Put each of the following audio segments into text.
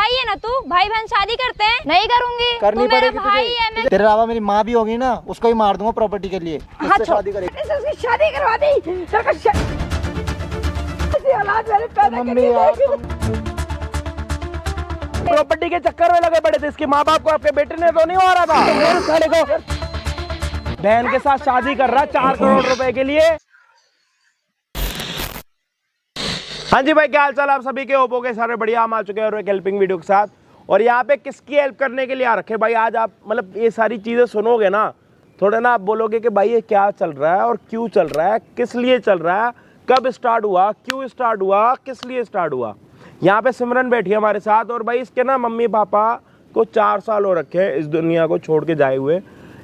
भाई है ना तू, भाई बहन शादी करते हैं। नहीं करूंगी, करनी पड़ेगी भाई है। मैं तेरे अलावा मेरी माँ भी होगी ना, उसको ही मार दूंगा प्रॉपर्टी के लिए। हाँ, शादी करेगी, शादी करवा दी। मम्मी यार प्रॉपर्टी के चक्कर में लगे पड़े थे। इसके माँ बाप को आपके बेटे ने तो नहीं हो रहा था। साले को बहन के साथ शादी कर रहा 4 करोड़ रुपए के लिए। हाँ जी भाई, क्या हाल चाल आप सभी के? ओप्पो के सारे बढ़िया, हम आ चुके हैं और एक हेल्पिंग वीडियो के साथ। और यहाँ पे किसकी हेल्प करने के लिए आ रखे भाई? आज आप मतलब ये सारी चीजें सुनोगे ना, थोड़े ना आप बोलोगे कि भाई ये क्या चल रहा है और क्यों चल रहा है, किस लिए चल रहा है, कब स्टार्ट हुआ, क्यों स्टार्ट हुआ, किस लिए स्टार्ट हुआ। यहाँ पे सिमरन बैठी है हमारे साथ, और भाई इसके ना मम्मी पापा को 4 साल हो रखे हैं इस दुनिया को छोड़ के जाए हुए।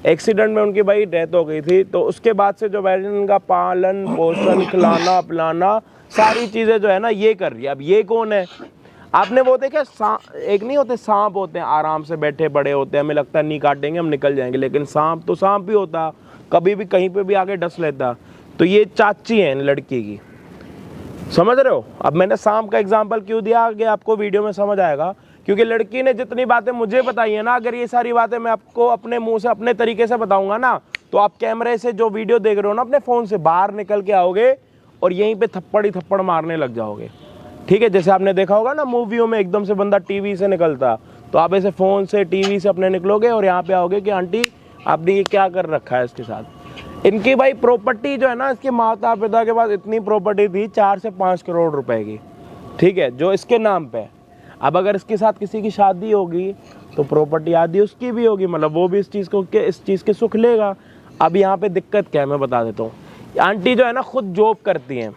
एक्सीडेंट में उनकी भाई डेथ हो गई थी, तो उसके बाद से जो भाई इनका पालन पोषण खिलाना पिलाना सारी चीज़ें जो है ना ये कर रही है। अब ये कौन है? आपने वो देखे एक नहीं होते सांप होते हैं, आराम से बैठे बड़े होते हैं, हमें लगता है नहीं काटेंगे हम निकल जाएंगे, लेकिन सांप तो सांप भी होता, कभी भी कहीं पे भी आके डस लेता। तो ये चाची है इन लड़की की, समझ रहे हो? अब मैंने सांप का एग्जाम्पल क्यों दिया आगे आपको वीडियो में समझ आएगा, क्योंकि लड़की ने जितनी बातें मुझे बताई है ना, अगर ये सारी बातें मैं आपको अपने मुंह से अपने तरीके से बताऊंगा ना, तो आप कैमरे से जो वीडियो देख रहे हो ना अपने फ़ोन से बाहर निकल के आओगे और यहीं पे थप्पड़ ही थप्पड़ मारने लग जाओगे। ठीक है, जैसे आपने देखा होगा ना मूवियों में एकदम से बंदा टीवी से निकलता, तो आप ऐसे फ़ोन से टीवी से अपने निकलोगे और यहाँ पे आओगे कि आंटी आपने ये क्या कर रखा है इसके साथ। इनकी भाई प्रॉपर्टी जो है ना, इसके माता पिता के पास इतनी प्रॉपर्टी थी 4 से 5 करोड़ रुपए की, ठीक है, जो इसके नाम पे। अब अगर इसके साथ किसी की शादी होगी तो प्रॉपर्टी आदि उसकी भी होगी, मतलब वो भी इस चीज़ के सुख लेगा। अब यहाँ पे दिक्कत क्या है मैं बता देता हूँ। आंटी जो है ना खुद जॉब करती हैं,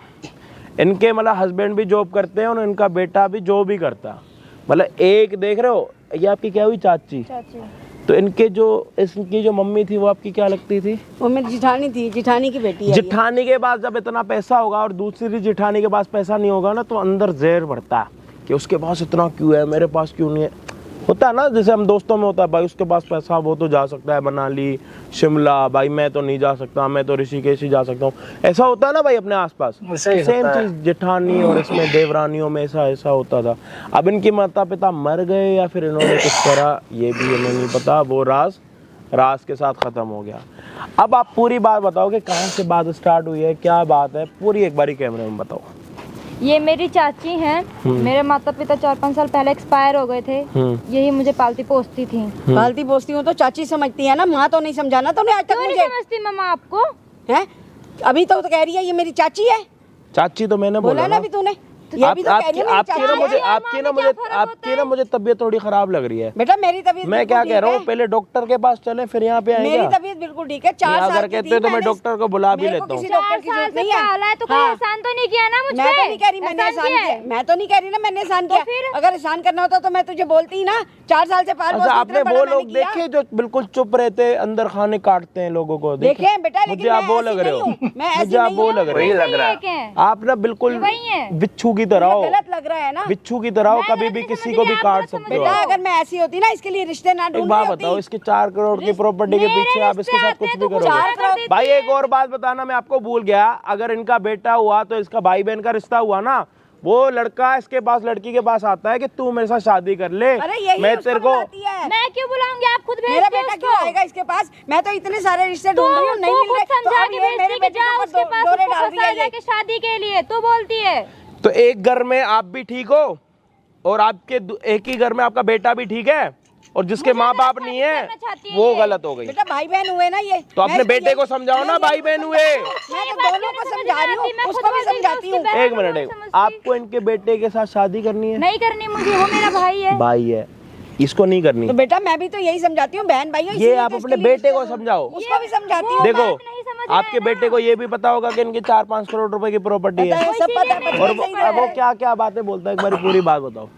इनके मतलब हस्बैंड भी जॉब करते हैं और इनका बेटा भी जॉब ही करता। मतलब एक देख रहे हो, ये आपकी क्या हुई? चाची। तो इनकी जो मम्मी थी वो आपकी क्या लगती थी? वो मेरी जिठानी थी, जिठानी की बेटी है। जिठानी के पास जब इतना पैसा होगा और दूसरी जिठानी के पास पैसा नहीं होगा ना, तो अंदर जहर बढ़ता है कि उसके पास इतना क्यों है, मेरे पास क्यों नहीं है। होता है ना, जैसे हम दोस्तों में होता है, भाई उसके पास पैसा वो तो जा सकता है मनाली शिमला, भाई मैं तो नहीं जा सकता, मैं तो ऋषिकेश ही जा सकता हूँ। ऐसा होता है ना भाई अपने आसपास। सेम चीज जेठानी और इसमें देवरानियों में ऐसा होता था। अब इनके माता पिता मर गए या फिर इन्होंने कुछ करा, ये भी इन्हें नहीं पता। वो राज के साथ खत्म हो गया। अब आप पूरी बात बताओ कि कहाँ से बात स्टार्ट हुई है, क्या बात है, पूरी एक बारी कैमरे में बताओ। ये मेरी चाची हैं। मेरे माता पिता 4-5 साल पहले एक्सपायर हो गए थे। यही मुझे पालती पोसती थी। पालती पोसती हूँ तो चाची समझती है ना, माँ तो नहीं समझाना तुमने आज तक मुझे। नहीं समझती मम्मा आपको है? अभी तो कह रही है ये मेरी चाची है। चाची तो मैंने बोला ना अभी तूने। ये भी तो कह रही है आपकी ना मुझे तबीयत थोड़ी खराब लग रही है बेटा। मेरी तबीयत मैं क्या कह रहा हूँ, पहले डॉक्टर के पास चले फिर यहाँ पे आएंगे। मेरी तबीयत बिल्कुल ठीक है। 4 साल अगर कहते तो मैं डॉक्टर को बुला भी लेता हूँ। 4 साल से पाला है तो कोई एहसान तो नहीं किया ना मुझ पे? मैं तो नहीं कह रही मैंने एहसान किया, मैं तो नहीं कह रही ना मैंने एहसान किया। अगर एहसान करना होता तो मैं तुझे बोलती ही ना। 4 साल से पाल। आपने वो लोग देखे जो बिल्कुल चुप रहते, अंदर खाने काटते हैं लोगों को? देखे बेटा, मुझे आप वो लग रहे हो, मुझे आप वो लग रहे हो। आप ना बिल्कुल बिच्छू की तरह हो, गलत लग रहा है ना, बिच्छू की तरह हो, कभी भी किसी को भी काट सकते हो। बेटा अगर मैं ऐसी होती ना, इसके लिए रिश्ते ना ढूंढ एक बात बताओ, इसके 4 करोड़ की प्रॉपर्टी के पीछे आप इसके साथ कुछ भी करोगे? भाई एक और बात बताना मैं आपको भूल गया, अगर इनका बेटा हुआ तो इसका भाई बहन का रिश्ता हुआ ना, वो लड़का इसके पास लड़की के पास आता है कि तू मेरे साथ शादी कर ले। मैं तेरे को मैं क्यों बुलाऊंगी? आप खुद मेरा बेटा क्यों आएगा इसके पास? मैं तो इतने सारे रिश्ते ढूंढ रही हूँ, नहीं मिल रहे। समझा के मेरे बेटे के पास डोरे डाल रही है शादी के लिए, तो बोलती है। तो एक घर में आप भी ठीक हो और आपके एक ही घर में आपका बेटा भी ठीक है, और जिसके माँ बाप नहीं है वो गलत हो गई। बेटा भाई बहन हुए ना ये, तो अपने बेटे को समझाओ ना, भाई बहन हुए। मैं तो दोनों को समझा रही हूँ, उसको भी समझाती हूँ। एक मिनट, आपको इनके बेटे के साथ शादी करनी है? नहीं करनी मुझे, वो मेरा भाई है। भाई है, इसको नहीं करनी। तो बेटा मैं भी तो यही समझाती हूँ, बहन भाई हो। ये आप अपने बेटे को समझाओ, उसको भी समझाती हूँ। देखो आपके बेटे को ये भी पता होगा कि इनकी 4-5 करोड़ रुपए की प्रॉपर्टी है, और वो क्या क्या बातें बोलता है, एक बार पूरी बात बताओ।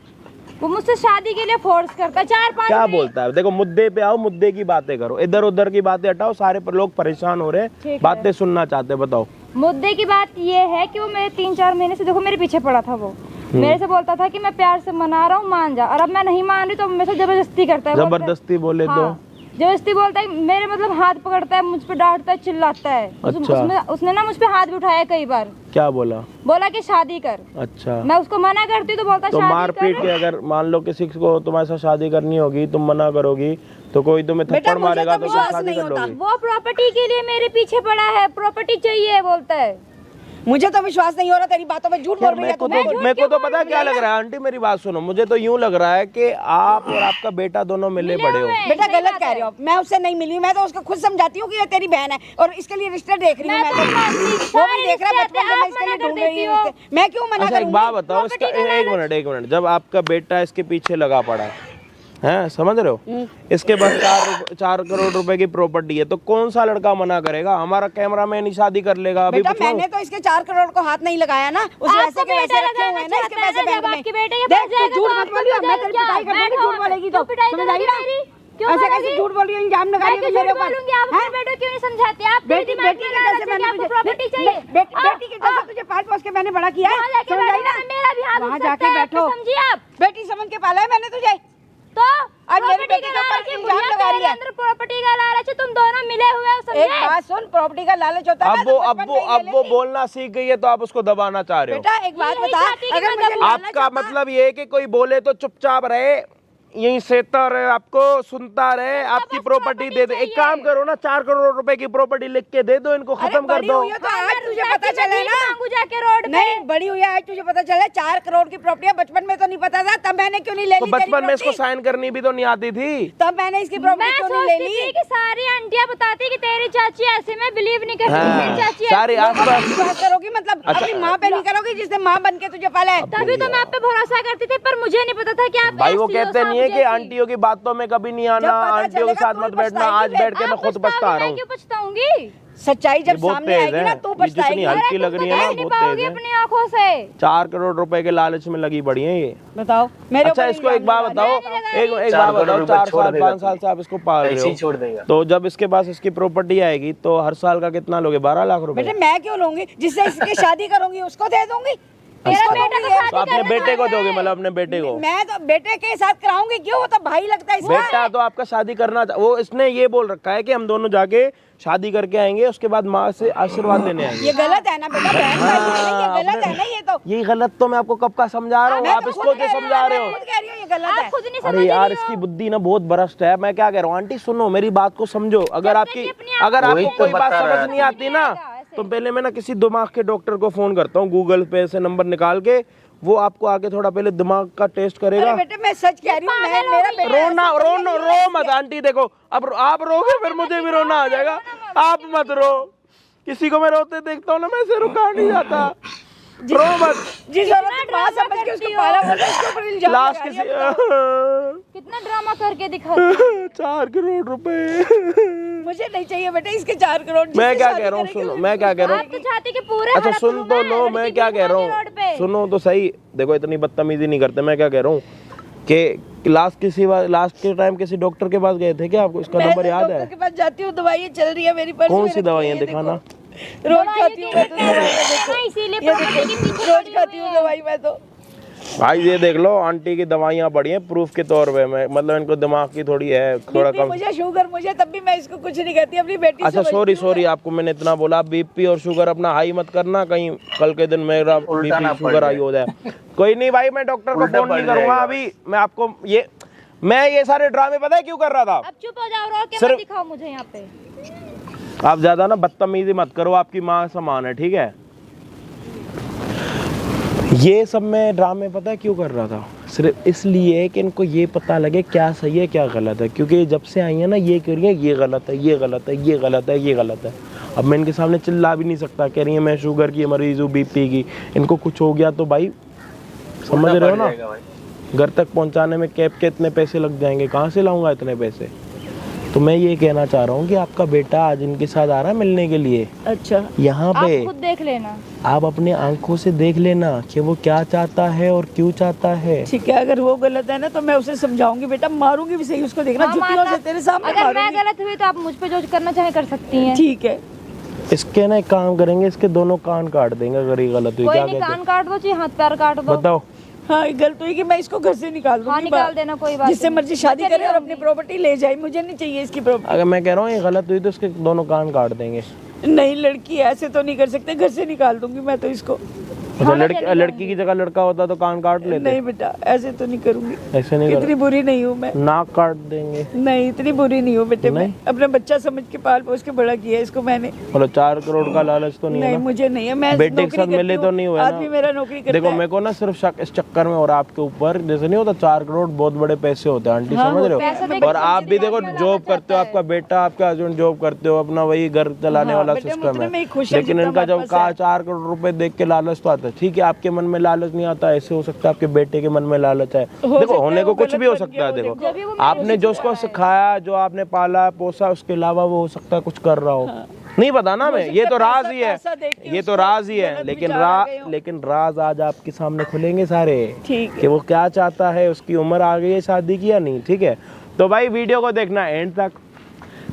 वो मुझसे शादी के लिए फोर्स करता है 4-5। क्या बोलता है? देखो मुद्दे पे आओ, मुद्दे की बातें करो, इधर उधर की बातें हटाओ। सारे पर लोग परेशान हो रहे हैं, बातें सुनना चाहते हैं, बताओ। मुद्दे की बात ये है कि वो मेरे 3-4 महीने से देखो मेरे पीछे पड़ा था। वो मेरे से बोलता था कि मैं प्यार से मना रहा हूँ, मान जा, और अब मैं नहीं मान रही तो मेरे से जबरदस्ती करता है। जबरदस्ती बोले तो जबरदस्ती बोलता है, मेरे मतलब हाथ पकड़ता है, मुझ पे डांटता है, चिल्लाता है। अच्छा। उसने ना मुझ पे हाथ भी उठाया कई बार। क्या बोला? बोला कि शादी कर। अच्छा। मैं उसको मना करती हूँ तो बोलता तो शादी मार पीट के, अगर मान लो किसी को तुम्हारे साथ शादी करनी होगी, तुम मना करोगी तो कोई तुम्हें थप्पड़ मारेगा तो तुम शादी कर लोगी? वो प्रॉपर्टी के लिए मेरे पीछे पड़ा है, प्रॉपर्टी चाहिए बोलता है। मुझे तो विश्वास नहीं हो रहा, तेरी बातों में झूठ बोल रही है तू। मेरे को तो पता क्या लग रहा है आंटी, मेरी बात सुनो, मुझे तो यूं लग रहा है कि आप और आपका बेटा दोनों मिले बड़े हो। बेटा गलत कह रहे हो, मैं उससे नहीं मिली, मैं तो उसको खुद समझाती हूँ कि ये तेरी बहन है और इसके लिए रिश्ते देख रही हूँ। मैं तो वो भी देख रहा है, बचपन से मैं इसके लिए ढूंढ रही हूँ रिश्ते। मैं क्यों मना अच्छा एक बात बताओ, इसका एक मिनट, जब आपका बेटा इसके पीछे लगा पड़ा है, समझ रहे हो, इसके पास 4 करोड़ रुपए की प्रॉपर्टी है, तो कौन सा लड़का मना करेगा? हमारा कैमरामैन ही शादी कर लेगा। अभी बेटा मैंने तो इसके 4 करोड़ को हाथ नहीं लगाया ना, उसे ऐसे के वैसे रखे हुए हैं ना इसके पैसे बैंक में। देख तू झूठ मत बोलियो, मैं तेरी पिटाई कर दूंगी, झूठ बोलेगी तो समझ आई ना? ऐसे कैसे झूठ बोलियो, इल्जाम लगा रही है मेरे ऊपर। आप अपने बेटे क्यों नहीं समझाते? आप बेटी के जैसे मैंने तुझे प्रॉपर्टी चाहिए, बेटी के जैसे तुझे पाल पोस के मैंने बड़ा किया है, समझ आई ना? मेरा भी हाथ वहाँ जाके बैठो, समझिए आप। बेटी समझ के पाला है मैंने तुझे, तो आज मेरी बेटी के ऊपर इल्जाम लगा रही है। अंदर प्रॉपर्टी का लालच है, तुम दोनों मिले हुए हो, समझे? एक बात सुन, प्रॉपर्टी का लालच होता है। अब वो बोलना सीख गई है तो आप उसको दबाना चाह रहे हो। बेटा एक बात बता, अगर मुझे आपका मतलब ये है कि कोई बोले तो चुपचाप रहे, यहीं सेता रहे, आपको सुनता रहे, आपकी प्रॉपर्टी दे दे। एक काम करो ना, 4 करोड़ रुपए की प्रॉपर्टी लिख के दे दो इनको, खत्म कर दो। तो आज तुझे पता चला ना, जाके रोड नहीं बड़ी हुई है, आज तुझे पता चला 4 करोड़ की प्रॉपर्टी है। बचपन में तो नहीं पता था, तब मैंने क्यों नहीं ले तो ली? बचपन में इसको साइन करनी भी तो नहीं आती थी, तब मैंने इसकी प्रॉपर्टी क्यों नहीं ले ली? कि सारी आंटियां बताती कि तेरी चाची ऐसे, में बिलीव नहीं करती मेरी चाची सारी आसपास विश्वास करोगी, मतलब अपनी माँ पे नहीं करोगी जिसने माँ बन के तुझे पाला है। तभी तो मैं आप पे भरोसा करती थी, पर मुझे नहीं पता था कि आप भाई वो कहते नहीं है कि आंटियों की बातों में कभी नहीं आना, आंटियों के साथ मत बैठना। आज बैठ के मैं खुद पछता रहा हूँ। क्यों पछताऊंगी? सच्चाई जब बहुत सामने तेज आएगी ना है, तू ये जितनी पछताएगी। हल्की लग रही है ना, नहीं बहुत पाओगी तेज है। अपनी आंखों से। 4 करोड़ रुपए के लालच में लगी पड़ी है ये। बताओ मेरे अच्छा ऊपर इसको एक बात बताओ, एक बात बताओ, 4 साल 5 साल से आप इसको पाल रहे हो, तो जब इसके पास इसकी प्रॉपर्टी आएगी तो हर साल का कितना लोगे? 12 लाख रुपए। बेटे मैं क्यों लूंगी? जिससे इसकी शादी करूंगी उसको दे दूंगी। तेरा बेटा तो शादी तो अपने बेटे को दोगे, मतलब अपने बेटे को? मैं तो बेटे के साथ कराऊंगी, क्यों? वो तो भाई लगता है इसका। बेटा तो आपका शादी करना, वो इसने ये बोल रखा है कि हम दोनों जाके शादी करके आएंगे, उसके बाद माँ से आशीर्वाद लेने आएंगे। ये गलत है ना बेटा, बहन भाई है ना, ये गलत है ना ये तो। ये गलत तो मैं आपको कब का समझा रहा हूँ, आप इसको क्यों समझा रहे हो? खुद कह रही हूँ ये गलत है। खुद नहीं अरे यार इसकी बुद्धि ना बहुत भ्रष्ट है। मैं क्या कह रहा हूँ आंटी, सुनो मेरी बात को समझो। अगर आपको कोई बात समझ नहीं आती ना, तो पहले मैं ना किसी दिमाग के डॉक्टर को फोन करता हूँ, गूगल पे से नंबर निकाल के, वो आपको आके थोड़ा पहले दिमाग का टेस्ट करेगा। अरे बेटे मैं सच कह रही हूँ, मेरा बेटा रो मत आंटी। देखो अब आप रोगे फिर मुझे भी रोना आ जाएगा। आप मत रो, किसी को मैं रोते देखता हूँ ना, मैं से रुका नहीं जाता। रो मत। जिस औरत माँ समझ के उसको पाला था उसके ऊपर इल्जाम लास्ट लगा रही है। कितना ड्रामा करके दिखा 4 करोड़ रुपए मुझे नहीं चाहिए बेटे इसके 4 करोड़। मैं क्या कह रहा हूँ, सुनो मैं क्या कह रहा आप तो चाहती कि पूरे अच्छा हड़प सुन लूं तो मैं, लो, लड़की मैं भी क्या कह रहा घुमाऊंगी रोड पे। हूँ, सुनो तो सही। देखो इतनी बदतमीजी नहीं करते। मैं क्या कह रहा हूँ कि लास्ट के टाइम किसी डॉक्टर के पास गए थे क्या? आपको इसका नंबर याद है? डॉक्टर के पास जाती हूँ, दवाइयाँ चल रही है मेरी पर्स कौन में सी रखी दवाइयाँ है, दिखाना? रोज खाती हूँ मैं तो दवाइयाँ, इसीलिए ये प्रॉपर्टी के देखो, पीछे रोज खाती हूँ दवाई मैं तो। भाई ये देख लो आंटी की दवाइयाँ पड़ी हैं प्रूफ के तौर पे। मैं मतलब इनको दिमाग की थोड़ी है, थोड़ा बीपी कम। मुझे शुगर मुझे, तब भी मैं इसको कुछ नहीं कहती, अपनी बेटी अच्छा सॉरी आपको मैंने इतना बोला। बीपी और शुगर अपना हाई मत करना, कहीं कल के दिन मेरा बीपी शुगर हाई हो जाए। कोई नहीं भाई, मैं डॉक्टर को फोन नहीं करूंगा अभी। मैं आपको मैं ये सारे ड्रामे पता है क्यों कर रहा था? अब चुप हो जाओ, रो के मत दिखाओ मुझे यहाँ पे। आप ज्यादा ना बदतमीजी मत करो, आपकी माँ समान है, ठीक है? ये सब मैं ड्रामे पता है क्यों कर रहा था? सिर्फ इसलिए कि इनको ये पता लगे क्या सही है क्या गलत है। क्योंकि जब से आई है ना ये कह रही है ये गलत है, ये गलत है, ये गलत है, ये गलत है। अब मैं इनके सामने चिल्ला भी नहीं सकता। कह रही है मैं शुगर की मरीज हूँ, बीपी की। इनको कुछ हो गया तो भाई समझ रहे हो ना, घर तक पहुंचाने में कैब के इतने पैसे लग जाएंगे, कहाँ से लाऊंगा इतने पैसे? तो मैं ये कहना चाह रहा हूँ कि आपका बेटा आज इनके साथ आ रहा है मिलने के लिए। अच्छा यहाँ पे आप खुद देख लेना, आप अपने आंखों से देख लेना कि वो क्या चाहता है और क्यों चाहता है। ठीक है, अगर वो गलत है ना तो मैं उसे समझाऊंगी बेटा, मारूंगी भी सही उसको, देखना जुतियों से तेरे सामने अगर मैं मारूंगी। गलत हुई तो आप मुझ पे जो करना चाहे कर सकती हैं। ठीक है, इसके ना एक काम करेंगे, इसके दोनों कान काट देंगे अगर ये गलत हुई। कोई क्या नहीं, कहते कान काट दो चाहे हाथ पैर काट दो। बताओ? हाँ गलत हुई कि मैं इसको घर से निकाल दूंगी। हाँ निकाल देना, कोई बात जिससे नहीं। मर्जी शादी मैं करे चली और अपनी जाऊंगी। प्रॉपर्टी ले जाए, मुझे नहीं चाहिए इसकी प्रॉपर्टी। अगर मैं कह रहा हूँ ये गलत हुई तो उसके दोनों कान काट देंगे। नहीं लड़की ऐसे तो नहीं कर सकते, घर से निकाल दूंगी मैं तो इसको। अच्छा लड़की की जगह लड़का होता तो कान काट लेते। नहीं बेटा ऐसे तो नहीं करूंगी, ऐसे नहीं इतनी बुरी नहीं हूँ मैं। नाक काट देंगे। नहीं इतनी बुरी नहीं हूँ बेटे, मैं अपना बच्चा समझ के पाल पोस के बड़ा किया इसको मैंने। बोलो 4 करोड़ का लालच तो नहीं है नहीं ना? मुझे नहीं है, मैं बेटे के नौकरी साथ करती मिले हूँ, तो नहीं हुआ ना? आदमी मेरा नौकरी करता देखो है। मेरे को ना सिर्फ शक इस चक्कर में और आपके ऊपर जैसे नहीं होता 4 करोड़ बहुत बड़े पैसे होते हैं आंटी, समझ रहे हो? और आप भी देखो जॉब करते हो, आपका बेटा आपका हस्बैंड जॉब करते हो, अपना वही घर चलाने वाला बेटे, सिस्टम उतने में ही है। खुश है लेकिन जितना इनका जब हमारे पास कहा है। 4 करोड़ रुपए देख के लालच तो आता है। ठीक है आपके मन में लालच नहीं आता, ऐसे हो सकता है आपके बेटे के मन में लालच है। देखो होने को कुछ भी हो सकता है। देखो आपने जो उसको सिखाया, जो आपने पाला पोसा, उसके अलावा वो हो सकता है कुछ कर रहा हो, नहीं पता ना मैं, ये तो राज ही है, ये तो राज ही है। लेकिन राज आज आपके सामने खुलेंगे सारे कि वो क्या चाहता है, उसकी उम्र आ गई है शादी की या नहीं। ठीक है तो भाई वीडियो को देखना एंड तक,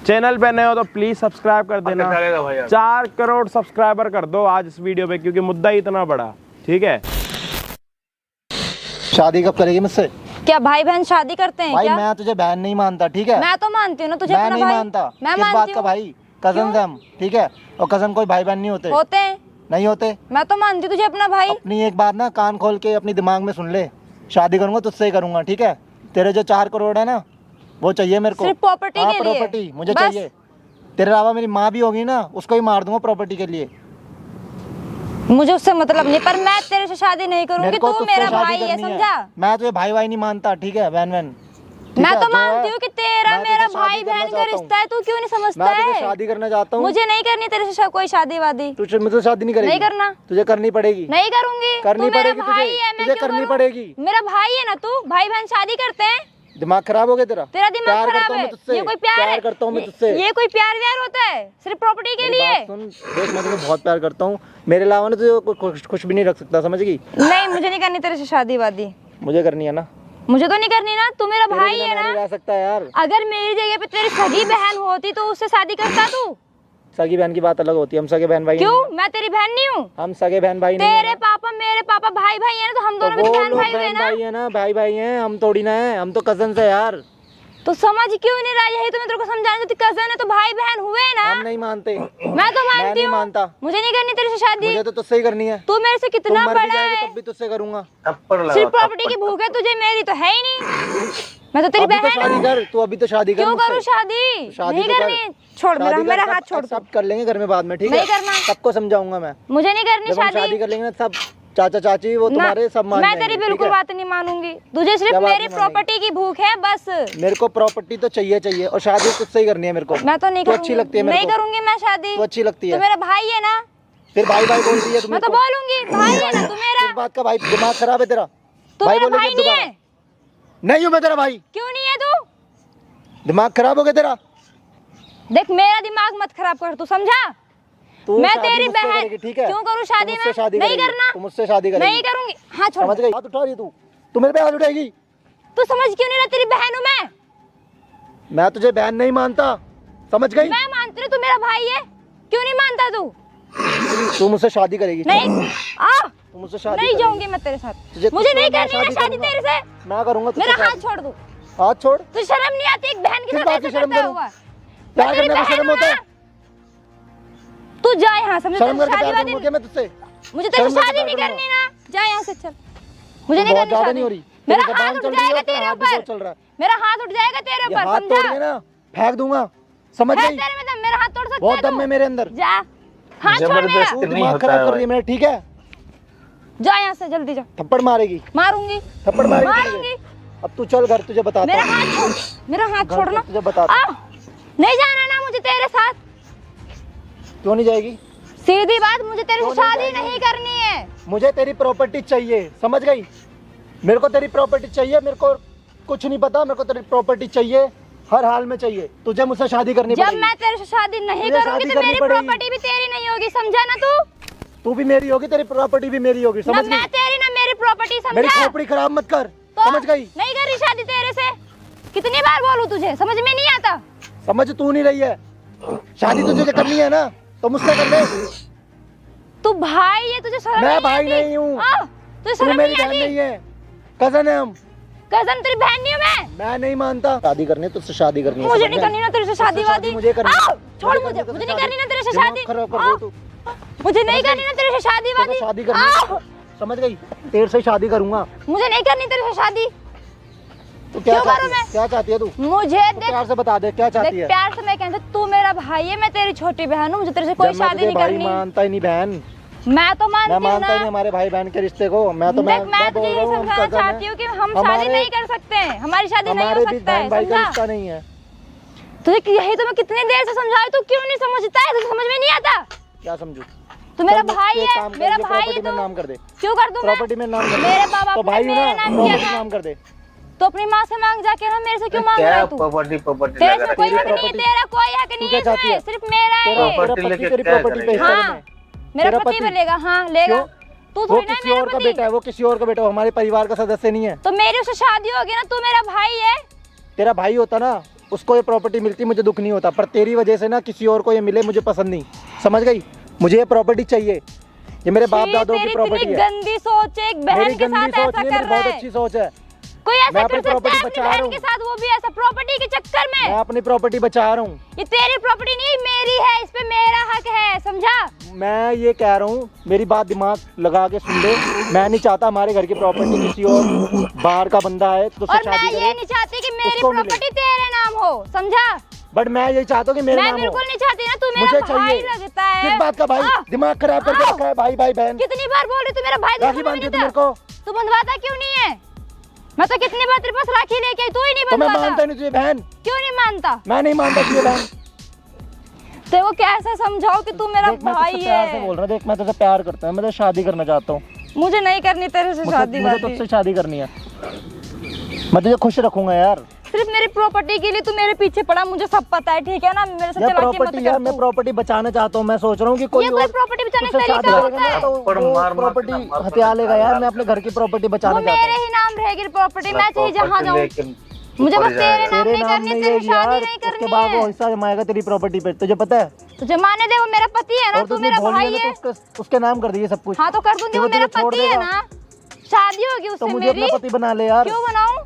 चैनल पे नए हो तो प्लीज सब्सक्राइब कर देना। 4 करोड़ सब्सक्राइबर कर दो आज इस वीडियो पे, क्योंकि मुद्दा ही इतना बड़ा। ठीक है शादी कब करेगी मुझसे? क्या भाई बहन शादी करते हैं भाई क्या? मैं तुझे बहन नहीं मानता, ठीक है? मैं तो मानती हूँ ना तुझे मैं अपना नहीं भाई। मानता। मैं किस बात मानती का हूँ। भाई? कजन है हम, ठीक है? और कजन कोई भाई बहन नहीं होते। होते हैं, नहीं होते। मैं तो मानती हूँ तुझे अपना भाई। अपनी एक बात ना कान खोल के अपनी दिमाग में सुन ले, शादी करूंगा तुझसे ही करूंगा, ठीक है? तेरे जो 4 करोड़ है ना वो चाहिए मेरे को। सिर्फ प्रॉपर्टी हाँ, के लिए? प्रॉपर्टी मुझे बस? चाहिए। तेरे अलावा मेरी माँ भी होगी ना, उसको ही मार दूंगा प्रॉपर्टी के लिए। मुझे उससे मतलब नहीं, पर मैं तेरे से शादी नहीं करूंगी, मेरे को तू तुझसे मेरा शादी भाई है, करनी समझा? मैं तुझे भाई भाई नहीं मानता, ठीक है? बहन बहन ठीक मैं है? तो जो मानती है, हूँ कि तेरा मैं मेरा तुझसे शादी भाई करना बहन का चाहता हूँ। रिश्ता है, तू क्यों नहीं समझता मैं तुझे है? शादी करना चाहता हूँ। मुझे नहीं करनी तेरे से कोई शादी वादी। तुझे मुझसे शादी नहीं करेगी? नहीं करना। तुझे करनी पड़ेगी। नहीं करूंगी। करनी तू मेरा पड़ेगी भाई तुझे। है, मैं तुझे क्यों करनी करूं? पड़ेगी। मेरा भाई है ना तू, भाई बहन शादी करते हैं। दिमाग खराब हो गया तेरा? तेरा दिमाग प्यार खराब करता हूँ है। मैं तुझसे। ये कोई प्यार है? प्यार करता हूँ मैं तुझसे। ये कोई प्यार व्यार होता है सिर्फ प्रॉपर्टी के मेरी लिए? बात सुन, देख मैं तुझे बहुत प्यार करता हूँ, मेरे अलावा ना तुझे कुछ भी नहीं रख सकता, समझ गई? नहीं मुझे नहीं करनी तेरे से शादी वादी, मुझे करनी है ना। मुझे तो नहीं करनी ना, तू मेरा तेरे भाई बिना है मैं नहीं ना। रह सकता यार। अगर मेरी जगह पे तेरी सगी बहन होती तो उससे शादी करता तू? सगी बहन की बात अलग होती है, हम सगे बहन भाई नहीं क्यों? मैं तेरी बहन नहीं हूँ? हैं। हम सगे बहन भाई नहीं तेरे हैं। पापा मेरे पापा भाई भाई है ना, तो हम तो दोनों भी वो बहन लोग भाई हुए बहन ना। भाई है ना, भाई भाई हैं, हम थोड़ी ना है, हम तो कजन है यार। तो समझ क्यों नहीं रहा? यही तो मैं तेरे को समझाने तू कजन है तो भाई बहन हुए ना। हम नहीं मानते। मैं तो मैं मानती नहीं हूँ। मानता। मुझे नहीं करनी तेरे से शादी। मुझे तो तुझसे ही करनी है। तू मेरे से तुम कितना मर भी बड़ा जाएगी है, तब भी तुझसे करूंगा। सिर्फ प्रॉपर्टी की भूख है तुझे, मेरी तो है ही नहीं। मैं तो तेरी अभी तो बहन शादी हूँ। कर, तू अभी तो शादी कर क्यों मुझसे। करूँ शादी? शादी नहीं तो कर। करनी। छोड़ मेरा शादी कर, मेरा सब- हाथ छोड़ सब कर लेंगे घर में बाद में, ठीक नहीं है? करना। सबको समझाऊंगा मैं। मुझे नहीं करनी जब हम शादी शादी कर लेंगे ना, सब चाचा चाची वो तुम्हारे सब मान मैं जाएंगे, तेरी ठीक बिल्कुल है? बात नहीं मानूंगी। तुझे सिर्फ क्या बात मेरी नहीं मानेगी? प्रॉपर्टी की भूख है बस। मेरे को प्रॉपर्टी तो चाहिए और शादी तुझसे ही करनी है मेरे को। मैं तो नहीं तू करूंगी। अच्छी लगती है मेरे नहीं को। करूंगी मैं शादी। तू अच्छी लगती तू है। मेरा भाई है ना। फिर भाई भाई बोल रही है मैं तो बोलूंगी भाई है ना तू मेरा। किस बात का भाई? दिमाग खराब है तेरा? तू भाई मेरा बोलेगी भाई नहीं दोबारा। है। नहीं हूँ मैं तेरा भाई। क्यों नहीं है तू? दिमाग खराब हो गया तेरा? देख मेरा दिमाग मत खराब कर, तू समझा? तू मैं शादी तेरी मुझसे बहन करेगी, ठीक है? क्यों करूँ शादी? तू मुझसे मैं शादी नहीं करेगी। करना। तू मुझसे शादी करेगी। नहीं करूंगी। हाँ छोड़। समझ गई? हाथ उठा रही तू मेरे पे हाथ उठाएगी? तू समझ क्यों नहीं रहा? तेरी बहन हूँ मैं तुझे बहन नहीं मानता, समझ गई? मैं मानती हूँ तू मेरा भाई है। क्यों नहीं मानता तू? तू मुझसे शादी करेगी? नहीं तू मुझसे शादी नहीं करेगी? जाऊंगी मैं तेरे साथ। तुझे मुझे नहीं मैं करनी है शादी करूंगा। तेरे से। मैं करूंगा तुझसे मेरा हाथ शादी। छोड़ दू। हाथ छोड़। तुझे शर्म नहीं आती एक बहन के किस साथ बात ऐसे की शर्म करता करूं? हुआ? प्यार तेरी करने में बहन शर्म हूं होता है? ना। तू जा यहाँ से, मुझे शर्म तेरे से करके शादी प्यार वादी करूंगा क्या मैं तुझसे? मुझे तेरे से शर्म करके शादी प्यार नहीं करूंगा। करनी ना। जा यहाँ से चल। मुझे नहीं बहुत करनी ज्यादा शादी। नहीं हो रही। मेरा तेरी हाथ जबान उठ चल रही है जाएगा और तेरा तेरे हाथ भी बहुत ऊपर। चल रहा है। मेरा हाथ उठ जाएगा तेरे ये ऊपर, हाथ तोड़ समझा? दिए ना, फेंक दूंगा, समझ है गई? तेरे में दम, मेरा हाथ तोड़ सकता बहुत है दम है तू? मेरे अंदर। जा हाथ छोड़ मेरा। तू दिमाग खराब कर रही है मेरा, ठीक है? जा यहाँ से जल्दी जा। थप्पड़ मारेगी? मारूंगी थप्पड़ मारेगी तुझे? मारूंगी। अब तू चल घर, तुझे बताता मेरा हूँ। हाथ छोड़, मेरा हाथ घर छोड़ना। चल, तुझे बताता हूँ। नहीं जाना ना मुझे तेरे साथ। क्यों नहीं जाएगी? सीधी बात, मुझे तेरे से क्यों नहीं शादी जाएगी? नहीं करनी है। मुझे तेरी प्रॉपर्टी चाहिए, समझ गई? मेरे को तेरी प्रॉपर्टी चाहिए, मेरे को कुछ नहीं पता, मेरे को तेरी प्रॉपर्टी चाहिए, हर हाल में चाहिए। तुझे मुझसे शादी करनी जब पड़ेगी। मैं तेरे से शादी नहीं तुझे करूंगी शादी तो करनी मेरी पड़ेगी। प्रॉपर्टी भी तेरी नहीं होगी, समझा ना तू? तू भी मेरी होगी, तेरी प्रॉपर्टी भी मेरी होगी, ना समझ मैं गई? तेरी ना मेरी प्रॉपर्टी, मेरी समझा? खोपड़ी खराब मत कर, तो समझ गई? नहीं कर रही शादी तेरे से। कितनी बार बोलूं तुझे, समझ में नहीं आता? समझ तू नहीं रही है। शादी तुझे करनी है ना, तो मुझसे कर ले। तू भाई है, तुझे शर्म मैं नहीं भाई आती? नहीं हूँ। तुझे तू शर्म मेरी नहीं बहन नहीं आती? है। कजन है हम। कजन तेरी बहन नहीं हूँ मैं नहीं मानता। शादी करनी है तुझसे, शादी करनी है। मुझे नहीं करनी ना तेरे से शादी वादी। मुझे करनी है। छोड़ मुझे नहीं करनी ना तेरे से शादी। खराब कर दे तू। मुझे नहीं करनी ना तेरे से शादी वादी। शादी करनी है, समझ गई? तेरे से शादी करूंगा। मुझे नहीं करनी तेरे से शादी। तू क्या क्यों चाहती करूं है? मैं? क्या चाहती है तू? मुझे देख प्यार से बता दे क्या चाहती है। प्यार से मैं कहता तू मेरा भाई है, मैं तेरी छोटी बहन हूँ, मुझे तेरे से कोई शादी नहीं करनी। मानता ही नहीं बहन। मैं तो मानती हूँ ना। मानता ही नहीं हमारे भाई बहन के रिश्ते को। मैं तुझे ये समझाना चाहती हूँ कि हम शादी नहीं कर सकते हैं, हमारी शादी नहीं हो सकता है, भाई का समझा? रिश्ता नहीं है। तुझे यही तो मैं कितनी देर से समझा रही, तू क्यों नहीं समझता है? तुझे समझ में नहीं आता? क्या समझू? तू मेरा चल, भाई एक है, काम कर, मेरा ये भाई है। प्रॉपर्टी में नाम कर दे। क्यों कर दूं मैं? प्रॉपर्टी में नाम कर दे। मेरे बाबा तो भाई ने ना, मेरा नाम प्रॉपर्टी किया था। नाम कर दे। तो अपनी माँ से मांग जाके ना, मेरे से क्यों मांग रहा है तू? प्रॉपर्टी तेरे लगा से कोई रही हक है। नहीं है, तेरा कोई हक नहीं क्या है चाहती इसमें, है? सिर्फ मेरा है ये। तेरा पति लेके तेरी क्या प्रॉपर्टी पे करेगा? हिस्सा हाँ, लेना। मेरा तेरा पति पति? भी लेगा। हाँ लेगा। क्यों? तू वो थोड़ी ना किसी है और मेरा का पति। बेटा है, वो किसी और का बेटा है, वो हमारे परिवार का सदस्य नहीं है। तो मेरी उससे शादी होगी ना, तू मेरा भाई है। तेरा भाई होता ना, उसको ये प्रॉपर्टी मिलती, मुझे दुख नहीं होता। पर तेरी वजह से ना किसी और को ये मिले, मुझे पसंद नहीं, समझ गई? मुझे ये प्रॉपर्टी चाहिए, ये मेरे बाप दादों की प्रॉपर्टी है। गंदी सोच है, एक बहन मेरी के गंदी साथ सोच ऐसा नहीं, कर मेरी रहा बहुत है। अच्छी सोच है। कोई ऐसा मैं कर अपनी सकता है प्रॉपर्टी अपनी बचा रहा बहन हूँ। के साथ, वो भी ऐसा प्रॉपर्टी के चक्कर मैं में। अपनी प्रॉपर्टी बचा रहा हूँ। ये तेरी प्रॉपर्टी नहीं, मेरी है, इस पे मेरा हक है, समझा? मैं ये कह रहा हूँ, मेरी बात दिमाग लगा के सुन ले। मैं नहीं चाहता हमारे घर की प्रॉपर्टी किसी और बाहर का बंदा है तो और मैं ये नहीं चाहती कि मेरी उसको मिले। प्रॉपर्टी तेरे नाम हो, समझा? बट मैं ये चाहता हूँ कि मेरे मैं नाम हो। बिल्कुल नहीं चाहती ना, तू मुझे मेरा भाई चाहिए। लगता है। किस बात का भाई? दिमाग खराब करके रखा है, भाई भाई बहन। कितनी बार बोल रही तू मेरा भाई? राखी बांधती तू मेरे को। तू बंधवाता क्यों नहीं है? मैं तो कितनी बार तेरे पास राखी लेके आई, तू ही नहीं तो मैं बंधवाता। मानता नहीं तुझे बहन। क्यों नहीं मानता? मैं नहीं मानता तुझे बहन। तेरे को कैसे समझाओ कि तू मेरा देख, मैं भाई तुझसे प्यार से है? बोल रहा, देख मैं तुझसे प्यार करता हूँ, मैं तो शादी करना चाहता हूँ। मुझे नहीं करनी तेरे से शादी मुझे वादी। तुझसे शादी करनी है। मैं तुझे खुश रखूंगा यार। सिर्फ मेरी प्रॉपर्टी के लिए तू मेरे पीछे पड़ा, मुझे सब पता है, ठीक है ना? मेरे से यार चलाकी मत प्रॉपर्टी, यार कर मैं तू। प्रॉपर्टी बचाना चाहता हूँ। मैं सोच रहा हूँ कि कोई ये कोई और प्रॉपर्टी बचाने का तुझसे तरीका शादी होता करेगा है? ना, तो पर वो मार प्रॉपर्टी मार हथिया लेगा यार। मैं अपने घर की प्रॉपर्टी वो बचाना चाहता मेरे हूँ। ही नाम रहेगी प्रॉपर्टी, मैं चाहे जहाँ जाऊँ। लेकिन मुझे बस तेरे नाम तेरे नहीं नाम करनी, नहीं तेरी रहेगी शादी यार। नहीं उसके करनी बाद वो है। हिस्सा जमाएगा तेरी प्रॉपर्टी पे, तुझे पता है? तुझे माने दे, वो मेरा पति है ना, और तू तुझे मेरा बोल भाई दिया है। तो उसके नाम कर दिए सब कुछ। हाँ तो कर दूंगी, वो तुझे मेरा छोड़ पति है देगा। ना, शादी होगी तो उससे मुझे मेरी। अपना पति बना ले यार। क्यों बनाऊं?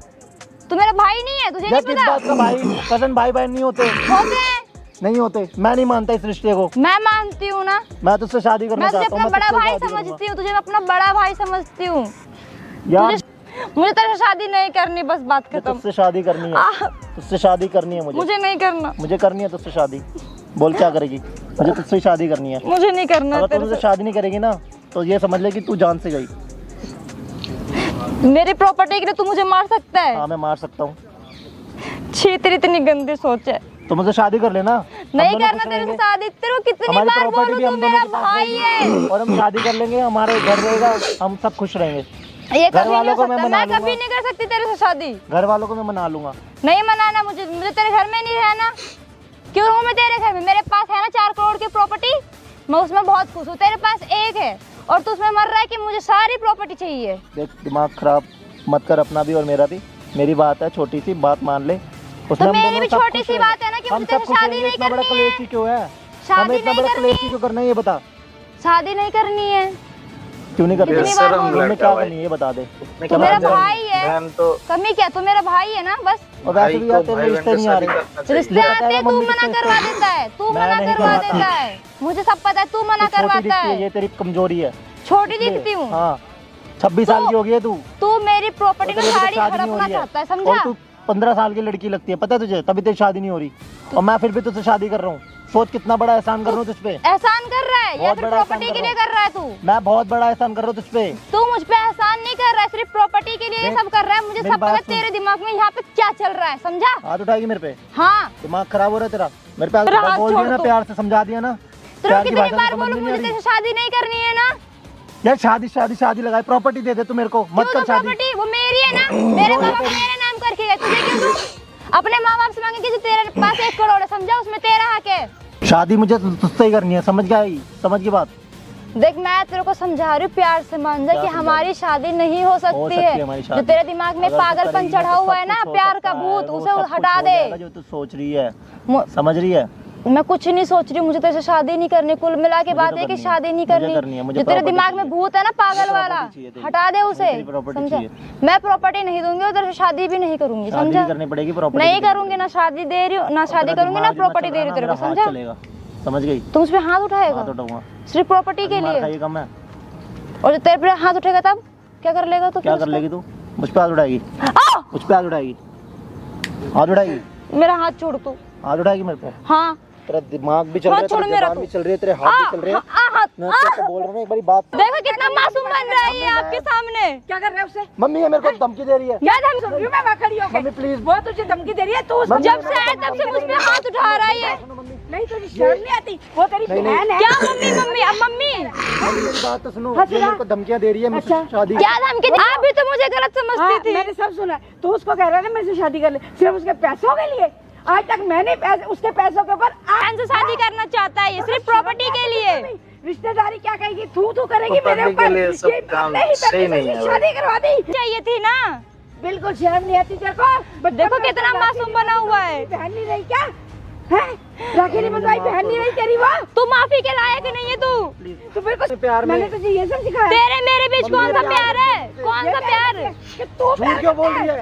तू मेरा भाई नहीं है, तुझे यार नहीं किस पता? बात का भाई? कजन भाई बहन नहीं होते? होते हैं। नहीं होते। मैं नहीं मानता इस रिश्ते को। मैं मानती हूँ ना, मैं तुझसे शादी करना मैं तुझे चाहता हूँ। अपना बड़ा तुझसे भाई शादी करूंगा। समझती हूँ, तुझे मैं अपना बड़ा भाई समझती हूँ। यार मुझे तेरे से शादी नहीं करनी, बस बात खत्म। तुझसे शादी करनी है, तुझसे शादी करनी है मुझे। मुझे नहीं करना, मुझे करनी है तुझसे शादी। बोल क्या करेगी? मुझे तुझसे शादी करनी है। मुझे नहीं करना अगर तू तेरे मुझसे शादी नहीं करेगी ना, तो ये समझ ले कि तू जान से गई। से। मेरी प्रॉपर्टी के लिए तू मुझे मार सकता है? हाँ मैं मार सकता हूँ। छी, तेरी इतनी गंदी सोच है। तो मुझसे शादी कर लेना। नहीं हम दोनों करना खुश तेरे से रहेंगे। शादी। तेरे को कितनी हमारी बार प्रॉपर्टी बोलूं भी तू हम दोनों मेरा के पास भाई है। रहेगी और हम शादी कर लेंगे, हमारे घर रहेगा, हम सब खुश रहेंगे। ये घर कभी नहीं वालों हो को मैं सकता, मना मैं लूंगा। कभी नहीं कर सकती तेरे से शादी। घर वालों को मैं मना लूंगा। नहीं मनाना मुझे, मुझे तेरे घर में नहीं रहना। क्यों रहूं मैं तेरे घर में? मेरे पास है ना 4 करोड़ की प्रॉपर्टी, मैं उसमें बहुत खुश हूँ। तेरे पास 1 है और तू उसमें मर रहा है कि मुझे सारी प्रॉपर्टी चाहिए। देख दिमाग खराब मत कर अपना भी और मेरा भी। मेरी बात है, छोटी सी बात मान ले। उसमें तो हम मेरी दोनों भी सब छोटी खुश सी रहेंगे। बात है ना कि हम मुझे सब तेरे खुश शादी रहेंगे। नहीं इतना बड़ा करनी है। कलेश ही क्यों है? शादी हमें इतना नहीं बड़ा करनी कलेश है। ही क्यों करना है ये बता। शादी नहीं करनी है। क्यों नहीं करनी? कितनी बार शर्म बोलूं? तुमने लड़का क्या भाई। करनी है ये बता दे। तू मेरा भाई है, बहन तो कमी क्या? तू मेरा भाई है ना, बस। और वैसे भी यार तेरे रिश्ते नहीं आ रहे। रिश्ते आते हैं, तू मना करवा देता है, तू मैं मना नहीं करवा करवाता। देता है। मुझे सब पता है, तू मना तू छोटी करवाता दिखती है, है। ये तेरी कमजोरी है। छोटी दिखती हूँ? हाँ 26 साल की हो गई है तू। तू मेरी प्रॉपर्टी और में तेरी अभी तक साड़ी शादी नहीं हो हड़पना रही है। चाहता है, और समझा? तू 15 साल की लड़की लगती है, पता है तुझे? तभी तेरी शादी नहीं हो रही और मैं फिर भी तुझसे शादी कर रहा हूँ। सोच कितना बड़ा एहसान कर रहा हूँ तुझ पे। एहसान कर रहा है या बहुत फिर बड़ा प्रॉपर्टी एहसान के कर लिए रहा कर रहा है तू? मैं बहुत बड़ा एहसान कर रहा हूँ तुझ पे। तू मुझ पे एहसान नहीं कर रहा है, सिर्फ प्रॉपर्टी के लिए ये देख, सब कर रहा है। मुझे मेरी सब पता है बात सुन। तेरे दिमाग में यहाँ पे क्या चल रहा है, समझा? हाथ उठाएगी मेरे पे? हाँ। दिमाग खराब हो रहा है तेरा? मेरे पे तेरा हाथ बोल छोड़ दिया ना, तू। प्यार से समझा दिया ना। तेरे प्यार को की कितनी भाषा बार समझ बोलूं में नहीं मुझे आ तेरे रही। से शादी नहीं करनी है ना? यार शादी शादी शादी लगाए, प्रॉपर्टी दे दे तू मेरे को, मत क्यों कर तो शादी। प्रॉपर्टी वो मेरी है ना, मेरे पापा मेरे नाम करके गए, तुझे क्यों दूं? अपने माँ बाप से मांगे कि तेरे पास 1 करोड़ है, समझा? उसमें तेरा हक है। शादी मुझे तुझसे ही करनी है, समझ गई? समझ की बात? देख मैं तेरे को समझा रही हूँ, प्यार से मान जा क्या कि समझा हमारी शादी नहीं हो सकती है है। हमारी जो शादी। तेरे दिमाग में अगर तू पागलपन करेगी चढ़ा तो हुआ सब है ना, कुछ हो प्यार सकता का है, भूत, वो उसे सब कुछ हटा हो दे। जाएगा जो तू सोच रही है, समझ रही है? मैं कुछ नहीं सोच रही हूँ, मुझे तेरे से शादी नहीं करनी। कुल मिला के बात है कि शादी नहीं करनी। जो तेरे दिमाग में भूत है ना पागल वाला, हटा दे उसे, समझा? मैं प्रॉपर्टी नहीं दूंगी और तेरे से शादी भी नहीं करूंगी, समझा? करनी पड़ेगी प्रॉपर्टी। नहीं करूंगी, ना शादी दे रही हूँ, ना शादी करूंगी, ना प्रॉपर्टी दे रही हूँ तेरे को, समझा? समझ गई? तुम उस पे हाथ उठाएगा सिर्फ प्रॉपर्टी के लिए? और जो तेरे पे हाथ उठेगा तब क्या कर लेगा तू? क्या कर लेगी तू? मुझ पे हाथ उठाएगी? मुझ पे हाथ उठाएगी? हाथ उठाएगी? मेरा हाथ छोड़ तू। हाथ उठाएगी मेरे पे? हाँ। तेरा दिमाग भी चल रहा है, तेरी जुबान भी चल रही है, तेरे हाथ भी चल रहे हैं। मैं तेरे बोल रहा हूँ एक बारी बात। देखो कितना मासूम बन रहा है ये आपके सामने। क्या कर रहे हो उससे? मम्मी ये मेरे को धमकी दे रही है। क्या धमकी सुन रही हूँ मैं वहाँ खड़ी होकर? Mummy please. वो तुझे धमकी दे रही है, तू जब से आए तब से मुझ पे हाथ उठा रहा है ये। नहीं तुझे शर्म नहीं आती? वो तेरी बहन है। क्या मम्मी? मम्मी अब मम्मी मेरी बात तो सुनो, ये मेरे को धमकियां दे रही है मुझसे शादी। क्या धमकी? आप भी तो मुझे गलत समझती थी। मैंने सब सुना। तू उसको कह रहा है ना मेरे से शादी कर ले सिर्फ उसके पैसों के लिए। आज तक मैंने उसके पैसों के ऊपर से शादी करना चाहता है ये सिर्फ प्रॉपर्टी के लिए। रिश्तेदारी क्या कहेगी? थू करेगी मेरे ऊपर। ये काम सही नहीं है। शादी करवा दी चाहिए थी ना। बिल्कुल शर्म नहीं आती तेरे को? देखो कितना मासूम बना हुआ है। बहन नहीं रही क्या है? राखी नहीं बंधवाई, बहन नहीं रही तेरी? वो तू माफी के लायक नहीं है तू। तो बिल्कुल प्यार। मैंने तुझे ये सब सिखाया? तेरे मेरे बीच कौन सा प्यार है? कौन सा प्यार? तू झूठ क्यों बोल रही है?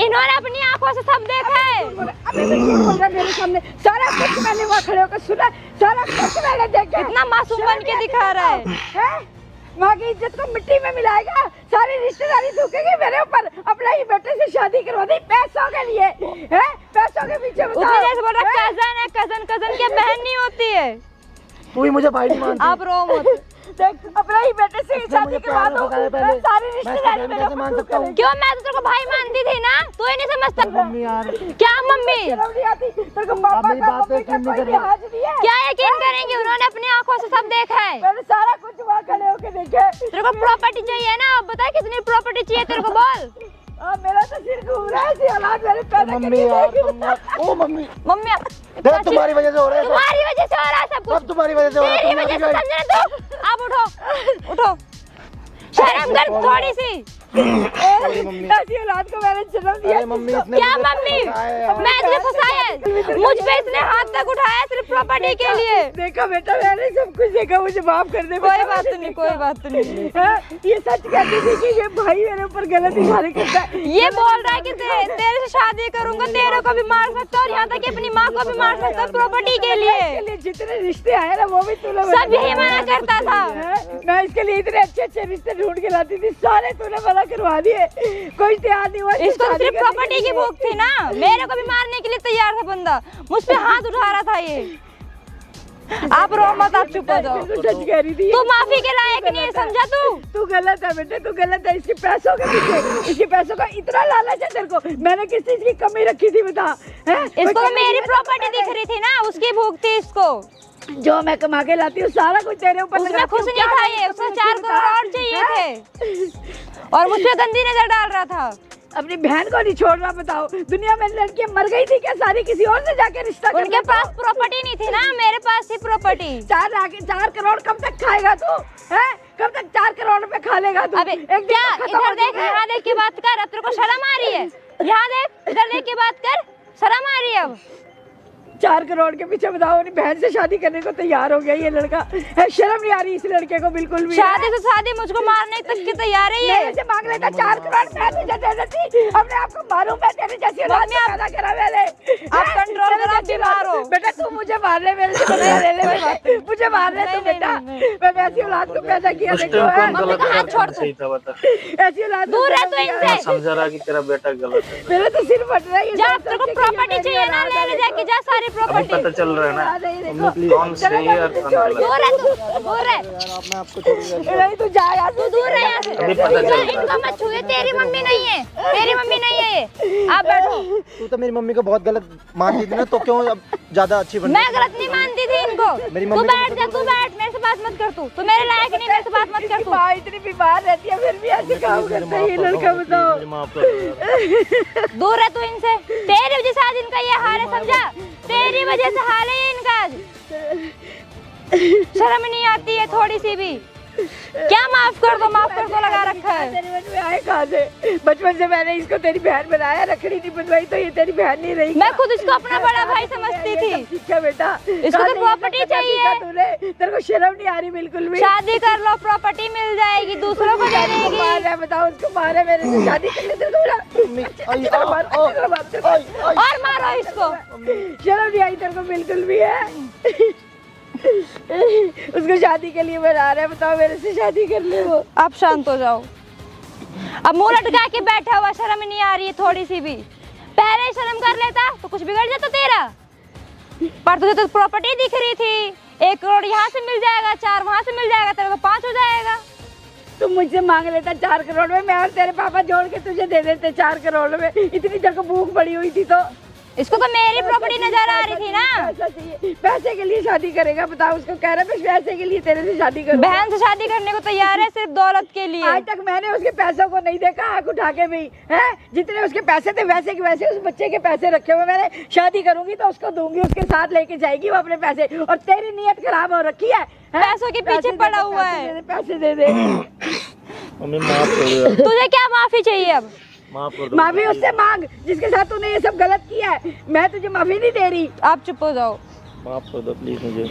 इन्होंने अपनी आंखों से सब देखा है। अबे तो झूठ बोल रहा है मेरे सामने। सारा कुछ मैंने वहाँ खड़े होकर सुना, सारा कुछ मैंने देखा। इतना मासूम बन के दिखा रहा है। माँ की इज्जत को मिट्टी में मिलाएगा। सारी रिश्तेदारी थूकेगी मेरे ऊपर। अपने ही बेटे से शादी करवा दी पैसों के लिए, हैं? पैसों के पीछे उसने जैसे बोला कजन है, कजन कजन क्या बहन नहीं होती है? तू ही मुझे भाई नहीं मानती। आप रो मत। देख अपना ही बेटे से शादी करवा दो। सारी रिश्तेदारी मेरे ऊपर मान सकता हूँ। क्यों? मैं तो तेरे को भाई मानती थी ना, तू ही नहीं समझता। मम्मी यार क्या मम्मी? शर्म नहीं आती तेरे को? पापा का मम्मी का कोई लिहाज नहीं है। क्या यकीन करेंगे? उन्होंने अपनी आंखों से सब देखा है। मैंने सारा कुछ वहाँ खड़े होकर देखे। तेरे को प्रॉपर्टी चाहिए ना? अब बता कितनी प्रॉपर्टी चाहिए तेरे को, बोल। मेरा तो सिर घूम रहा है। ऐसी औलाद मेरे पैदा मम्मी यार ओ मम्मी मम्मी देख तुम्हारी वजह से हो रहा है। तुम्हारी वजह से हो रहा है सब कुछ। सब तुम्हारी वजह से हो रहा है। तेरी वजह से समझ रहे तू? अब उठो उठो, शर्म कर थोड़ी सी। ऐसी औलाद को मैंने जन्म दिया। मम्मी क्या मम्मी? मैं तुझे फंसाया? मुझ पे इसने हाथ तक उठाया सिर्फ प्रॉपर्टी के लिए। देखा बेटा मैंने सब कुछ देखा, मुझे माफ कर दे। कोई बात नहीं, कोई बात नहीं। ये सच कहती थी कि ये भाई मेरे ऊपर गलत इशारे करता है। ये बोल रहा है कि तेरे से शादी करूंगा, तेरे को भी मार सकता है और यहाँ तक कि अपनी माँ को भी मार सकता है प्रॉपर्टी के लिए। जितने रिश्ते आए ना वो भी तूने सब यही मना करता था। मैं इसके लिए इतने अच्छे अच्छे रिश्ते ढूंढ के लाती थी, सारे तूने मना करवा दिए। कोई तैयार नहीं हुआ। इसको सिर्फ प्रॉपर्टी की भूख थी ना। मेरे को भी मारने के लिए तैयार था बंदा, मुझ पे हाथ उठा रहा था ये। आप रो मत, आप चुप हो जाओ। सच कह रही थी। तू माफी के लायक नहीं है, समझा? तू गलत है बेटे, तू गलत है। इसके पैसों के पीछे, इसके पैसों का इतना लालच है तेरे को। मैंने किस चीज की कमी रखी थी बता? इसको मेरी प्रॉपर्टी दिख रही थी ना, उसकी भूख थी इसको। जो मैं कमा के लाती हूँ सारा कुछ तेरे ऊपर। उसमें खुश नहीं था ये, उसे 4 करोड़ और चाहिए थे और मुझे गंदी नजर डाल रहा था। अपनी बहन को नहीं छोड़ रहा। बताओ दुनिया में लड़कियां मर गई थी क्या? सारी किसी और से जाके रिश्ता कर। उनके पास प्रॉपर्टी नहीं थी ना, मेरे पास थी प्रॉपर्टी। 4 करोड़ कब तक खाएगा तू? है कब तक 4 करोड़ रुपए खा लेगा तू? अबे क्या इधर देख, यहाँ देख के बात कर। अब तेरे को शर्म आ रही है? यहाँ देख, इधर देख के बात कर, शर्म आ रही है अब? 4 करोड़ के पीछे बताओ अपनी बहन से शादी करने को तैयार हो गया ये लड़का। है शर्म नहीं आ रही इस लड़के को बिल्कुल भी? शादी से शादी मुझको मारने तक की तैयार है ये। मेरे मांग लेता 4 करोड़ मैं तुझे दे देती। अपने आप को मारूं मैं तेरे जैसी औलाद पैदा करा मैंने। आप कंट्रोल करो, आप बीमार हो। बेटा तू मुझे मार ले, मेरे से बदला ले ले। मुझे मार ले तू बेटा। मैंने ऐसी औलाद को पैदा किया देखो। मम्मी का हाथ छोड़ तू, ऐसी औलाद दूर है तू इनसे। समझा रहा कि तेरा बेटा गलत है। मेरा तो सिर फट रहा है। जा, तेरे को प्रॉपर्टी चाहिए ना, ले जाके जा सारी अभी प्रॉपर्टी। पता चल रहा है ना कौन सही है और कौन गलत। दूर है तू, दूर है। नहीं तू जा यार, तू दूर है यहाँ से। अभी पता चल इनको मत छुए, तेरी मम्मी नहीं है, तेरी मम्मी नहीं है ये। आप बैठो। तू तो मेरी मम्मी को बहुत गलत मानती थी ना, तो क्यों अब ज्यादा अच्छी बन? मैं गलत नहीं मानती थी इनको। मेरी तू मम्मी बैठ जा, तू बैठ, मेरे से बात मत कर। तू मेरे लायक नहीं, मेरे से बात मत कर। तू माँ इतनी बीमार रहती है फिर भी ऐसे काम करता है ये लड़का। बताओ दूर है तू इनसे। तेरी वजह से आज इनका ये हाल है, समझा? तेरी वजह से हाल है ये इनका। शर्म नहीं आती है थोड़ी सी भी? क्या माफ कर दो लगा रखा है। तेरे मन में आए कहाँ से? बचपन से मैंने इसको तेरी बहन बनाया, रखड़ी नहीं बंधवाई तो ये तेरी बहन नहीं रही। मैं खुद इसको अपना बड़ा भाई समझती थी। ठीक है बेटा, इसको तो प्रॉपर्टी चाहिए। तेरे को शर्म नहीं आ रही बिल्कुल भी? शादी कर लो, प्रॉपर्टी मिल जाएगी, दूसरों को दे देगी। मार है, बताओ उसको मार है, मेरे से शादी कर ले तेरे को। और मारो इसको। शर्म नहीं आई तेरे को बिल्कुल भी है? उसको शादी के लिए बना रहा है, बताओ मेरे से शादी कर ले वो। आप शांत हो जाओ। अब मुंह लटका के बैठा हुआ, शर्म नहीं आ रही है थोड़ी सी भी? पहले शर्म कर लेता तो कुछ बिगड़ जाता तेरा। पर तुझे तो प्रॉपर्टी दिख रही थी, 1 करोड़ यहाँ से मिल जाएगा, 4 वहाँ से मिल जाएगा, तेरे को 5 हो जाएगा। तुम मुझसे मांग लेता 4 करोड़ में, मैं और तेरे पापा जोड़ के तुझे दे देते 4 करोड़ में। इतनी तेरे को भूख पड़ी हुई थी तो। इसको तो मेरी प्रॉपर्टी नजर आ रही थी ना। पैसा चाहिए, पैसे के लिए शादी करेगा, बताओ उसको। कह रहा है पैसे के लिए तेरे से शादी करूं। बहन से शादी करने को तैयार है सिर्फ दौलत के लिए। आज तक मैंने उसके पैसों को नहीं देखा आंख उठा के भी, है? जितने उसके पैसे थे वैसे के वैसे उस बच्चे के पैसे रखे हुए। मैंने शादी करूंगी तो उसको दूंगी, उसके साथ लेके जाएगी वो अपने पैसे। और तेरी नीयत खराब हो रखी है, पैसों के पीछे पड़ा हुआ है। पैसे दे दे। मम्मी माफ करो, तुझे क्या माफी चाहिए अब? माफ कर दो। माफी उससे मांग जिसके साथ तूने ये सब गलत किया है। मैं तुझे माफी नहीं दे रही। आप चुप हो जाओ। माफ कर दो प्लीज मुझे।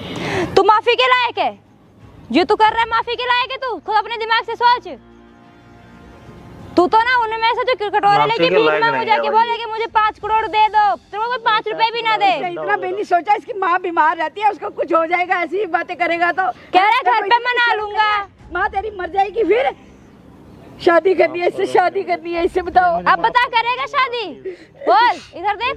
तू माफी के लायक है? जो तू कर रहा है माफी के लायक है? तू खुद अपने दिमाग से सोच। तू तो ना उनमें से जो कटोरे लेके भीख मांग जाके बोलेगा मुझे 5 करोड़ दे दो, तेरे को 5 रुपए भी ना दे। इतना भी नहीं सोचा इसकी माँ बीमार रहती है, उसको कुछ हो जाएगा, ऐसी बातें करेगा तो। कह रहा है घर पे मना लूंगा। माँ तेरी मर जाएगी, फिर शादी करनी है इससे, शादी करनी है इससे, बताओ। अब बता, करेगा शादी? बोल, इधर देख,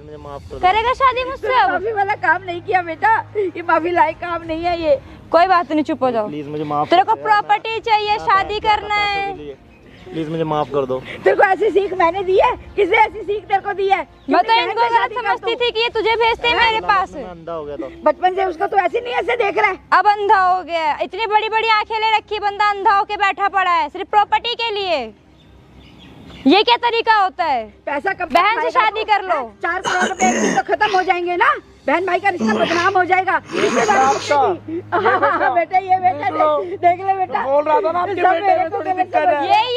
करेगा शादी मुझसे अब? माफी वाला काम नहीं किया बेटा, ये माफी लायक काम नहीं है ये। कोई बात नहीं, चुप हो जाओ। प्लीज मुझे माफ। तेरे को प्रॉपर्टी चाहिए, शादी करना है। प्लीज मुझे माफ कर दो। तेरे को ऐसी सीख मैंने दी है? किसने ऐसी सीख तेरे को दी है? मैं तो इनको गलत समझती थी कि ये तुझे भेजते हैं मेरे पास। अंधा हो गया था बचपन से उसको तो ऐसे नहीं ऐसे देख रहा है। अब अंधा हो गया। इतनी बड़ी बड़ी आंखें ले रखी, बंदा अंधा होके बैठा पड़ा है सिर्फ प्रॉपर्टी के लिए। ये क्या तरीका होता है? पैसा कब बहन से शादी कर लो। 4 करोड़ रुपए एक दिन तो खत्म हो जाएंगे ना, बहन भाई का रिश्ता बदनाम हो जाएगा। हाँ, बेटा ये बेटा देख ले बेटा, बोल रहा था ना आपके बेटे में थोड़ी दिक्कत है। ये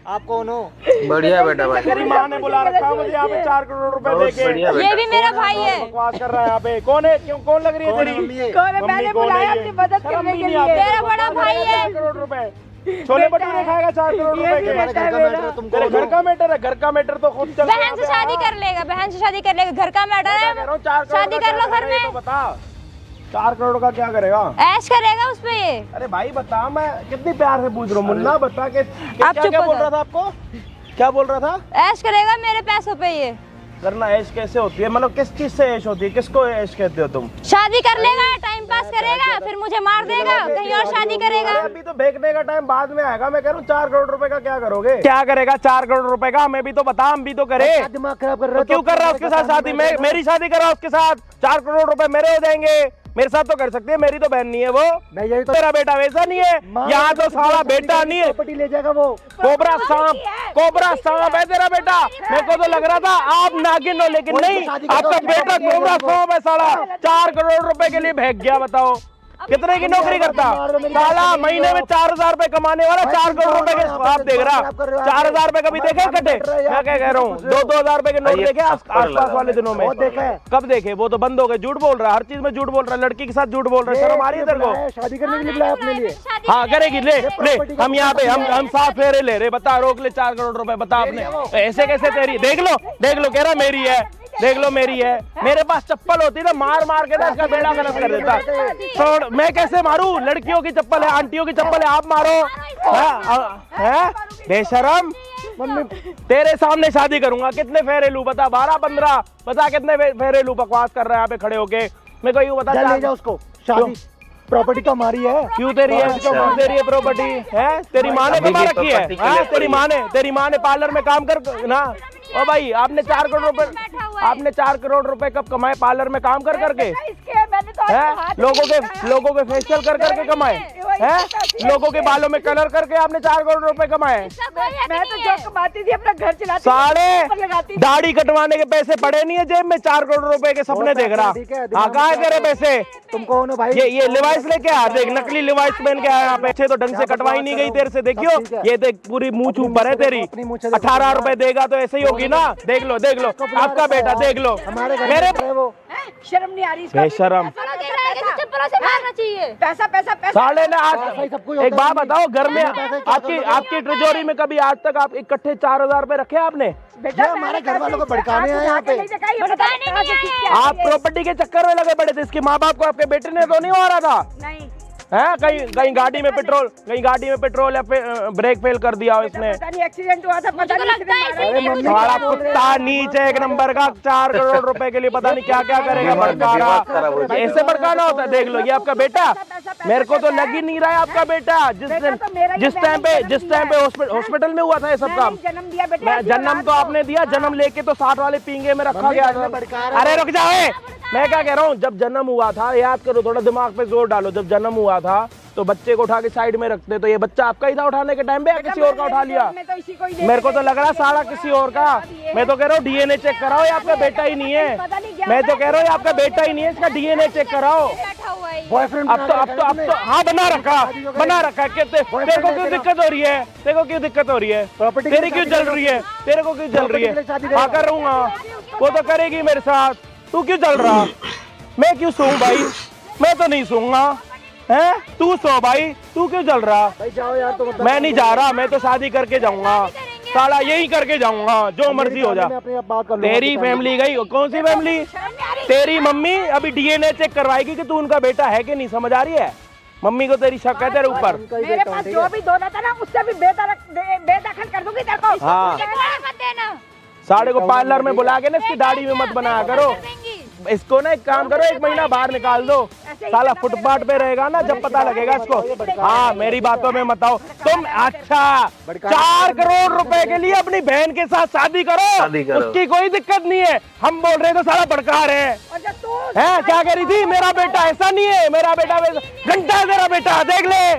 आप कौन हो? बढ़िया बेटा भाई। तेरी माँ ने बुला रखा मुझे यहाँ पे 4 करोड़ रुपए बहुत देके। बढ़िया ये भी मेरा भाई है। बकवास कर रहा है यहाँ पे। कौन है? क्यों? कौन लग रही है तेरी? कौन है? मैंने बुलाया अपनी मदद करने के लिए। तेरा बड़ा भाई है। 4 करोड़ रुपए छोले भटूरे खाएगा 4 करोड़ रुपए के। हमारे घर का मैटर है, तुमको तेरे घर का मैटर है? घर का मैटर तो खुद चल। बहन से शादी कर लेगा, बहन से शादी कर लेगा। घर का मैटर है, शादी कर लो घर में। बता 4 करोड़ का क्या करेगा? ऐश करेगा उस पे ये। अरे भाई बता, मैं कितनी प्यार से पूछ रहा हूँ। मुन्ना बता के आप क्या चुप क्या हो बोल जाओ। रहा था आपको? क्या बोल रहा था? ऐश करेगा मेरे पैसों पे ये। करना ऐश कैसे होती है? मतलब किस चीज से ऐश होती है? किसको ऐश कहते हो तुम? शादी कर लेगा, टाइम पास करेगा, फिर मुझे मार देगा, कहीं और शादी करेगा। अभी तो फेंकने का टाइम बाद में आएगा। मैं कह रहा हूँ 4 करोड़ रुपए का क्या करोगे? क्या करेगा 4 करोड़ रुपए का? हमें भी तो बता, हम भी तो करे। दिमाग खराब कर रहे हो? क्यों कर रहा है उसके साथ शादी? मेरी शादी कर रहा उसके साथ, 4 करोड़ रुपए मेरे हो जाएंगे। मेरे साथ तो कर सकती है, मेरी तो बहन नहीं है वो। मैं यही तो। मेरा बेटा वैसा नहीं है, यहाँ तो साला बेटा नहीं है। प्रॉपर्टी ले जाएगा वो। कोबरा सांप है तेरा बेटा। मेरे को तो लग रहा था आप नागिन हो, लेकिन नहीं, आपका बेटा कोबरा सांप है साला। 4 करोड़ रुपए के लिए भाग गया। बताओ कितने की नौकरी करता साला? महीने में 4,000 रुपए कमाने वाला 4 करोड़ रुपए के आप देख रहा। 4,000 रुपए कभी देखे कटे? मैं क्या कह रहा हूँ, 2-2 रुपए के नोट देखे आसपास वाले दिनों में? कब देखे? वो तो बंद हो गए। झूठ बोल रहा है, हर चीज में झूठ बोल रहा है। लड़की के साथ झूठ बोल रहा है। शर्म आ रही है तेरे को? शादी करने के लिए बुलाया अपने लिए। हाँ करेगी। ले हम यहाँ पे हम 7 फेरे ले रहे। बता, रोक ले 4 करोड़ रुपए। बता आपने ऐसे कैसे? तेरी देख लो कह रहा मेरी है। देख लो मेरी है। मेरे पास चप्पल होती ना, मार के ना इसका बेड़ा गलत कर देता। तो मैं कैसे मारूं? लड़कियों की चप्पल है, आंटियों की चप्पल है, आप मारो। है बेशरम। तेरे सामने शादी करूंगा। कितने फेरे लूं? बता 12-15। बता कितने फेरे लूं? बकवास कर रहा है यहाँ पे खड़े होके। मेरे को यूं बता। ले जा उसको। शादी प्रॉपर्टी तो हमारी है। क्यों तेरी है? क्यों तेरी है प्रॉपर्टी? है तेरी माँ ने कमा रखी है? तेरी माँ ने पार्लर में काम कर ना। ओ भाई आपने 4 करोड़ रुपए कब कमाए? पार्लर में काम कर करके? मैंने तो लोगों के फेशियल कर करके कमाए। हैं? लोगों के बालों में कलर करके आपने 4 करोड़ रुपए कमाए। मैं तो जो कमाती थी अपना घर चलाती साढ़े दाढ़ी कटवाने के पैसे पड़े नहीं है जेब में, 4 करोड़ रुपए के सपने देख रहा। हाँ, कहाँ है तेरे पैसे? तुम कौन हो भाई? ये लिवाइस लेके आ, देख नकली लिवाइस पहन के आया यहाँ पे। तो ढंग से कटवाई नहीं गई तेरे से, देखियो ये देख पूरी मूंछ ऊपर है तेरी। 18 रुपए देगा तो ऐसे ही होगी ना। देख लो आपका बेटा, देख लो मेरे शर्म नहीं आ रही इसको? बेशरम। पैसा पैसा पैसा साले ने आज एक बात बताओ, घर में आपकी ट्रेजरी में कभी आज तक आप इकट्ठे 4000 रुपए रखे आपने? ये हमारे घर वालों को भड़काने हैं यहाँ पे। आप प्रॉपर्टी के चक्कर में लगे पड़े थे। इसके माँ बाप को आपके बेटे ने तो नहीं हो रहा था? नहीं है कहीं गाड़ी में पेट्रोल या ब्रेक फेल कर दिया इसने। एक्सीडेंट हुआ था, पता नहीं। साला कुत्ता नीचे एक नंबर का 4 करोड़ रुपए के लिए पता नहीं क्या क्या करेगा, भड़का रहा। ऐसे भड़काना होता है? देख लो ये आपका बेटा। मेरे को तो लग ही नहीं रहा है आपका बेटा। जिस टाइम पे हॉस्पिटल में हुआ था ये सब काम, जन्म दिया बेटा। जन्म तो आपने दिया, जन्म लेके तो 60 वाले पींगे में रखा गया था। अरे रुक जाओ, मैं क्या कह रहा हूँ, जब जन्म हुआ था, याद करो थोड़ा दिमाग पे जोर डालो, जब जन्म हुआ था तो बच्चे को उठा के साइड में रखते, तो ये बच्चा आपका ही था उठाने के टाइम पे या किसी और का उठा लिया? मेरे को तो लग रहा सारा किसी और का। मैं तो कह रहा हूँ डीएनए चेक कराओ, ये आपका बेटा ही नहीं है। मैं तो कह रहा हूँ आपका बेटा ही नहीं है, इसका डीएनए चेक कराओ। बॉयफ्रेंड अब तो हाँ बना रखा है। तेरे को क्यों दिक्कत हो रही है? तेरी क्यों चल रही है? तेरे को क्यों चल रही है? हाँ करूँगा, वो तो करेगी मेरे साथ। तू क्यों चल रहा? मैं क्यों सोऊं भाई? मैं तो नहीं सोऊंगा। हैं? तू सो भाई, तू क्यों चल रहा? भाई जाओ यार, तो मैं नहीं जा रहा, मैं तो शादी करके जाऊंगा साला, यही करके जाऊंगा, जो मर्जी हो जा। तेरी फैमिली गई, कौन सी फैमिली? तेरी मम्मी अभी डीएनए चेक करवाएगी कि तू उनका बेटा है कि नहीं, समझ आ रही है? मम्मी को तेरी शक है तेरे ऊपर। मेरे पास जो भी दोनों था ना, उससे भी बेदखल कर दूंगी तेरे को। हाँ, साढ़े को पार्लर में बुला के ना इसकी दाढ़ी में मत बनाया करो। इसको ना एक काम करो, 1 महीना बाहर निकाल दो, साला फुटपाथ पे रहेगा ना, जब पता लगेगा इसको। हाँ, मेरी बातों में मत आओ तुम। अच्छा, 4 करोड़ रुपए के लिए अपनी बहन के साथ शादी करो, उसकी कोई दिक्कत नहीं है। हम बोल रहे हैं तो साला भड़का रहे हैं। क्या कह रही थी? मेरा बेटा ऐसा नहीं है, मेरा बेटा घंटा है, तेरा बेटा देख ले।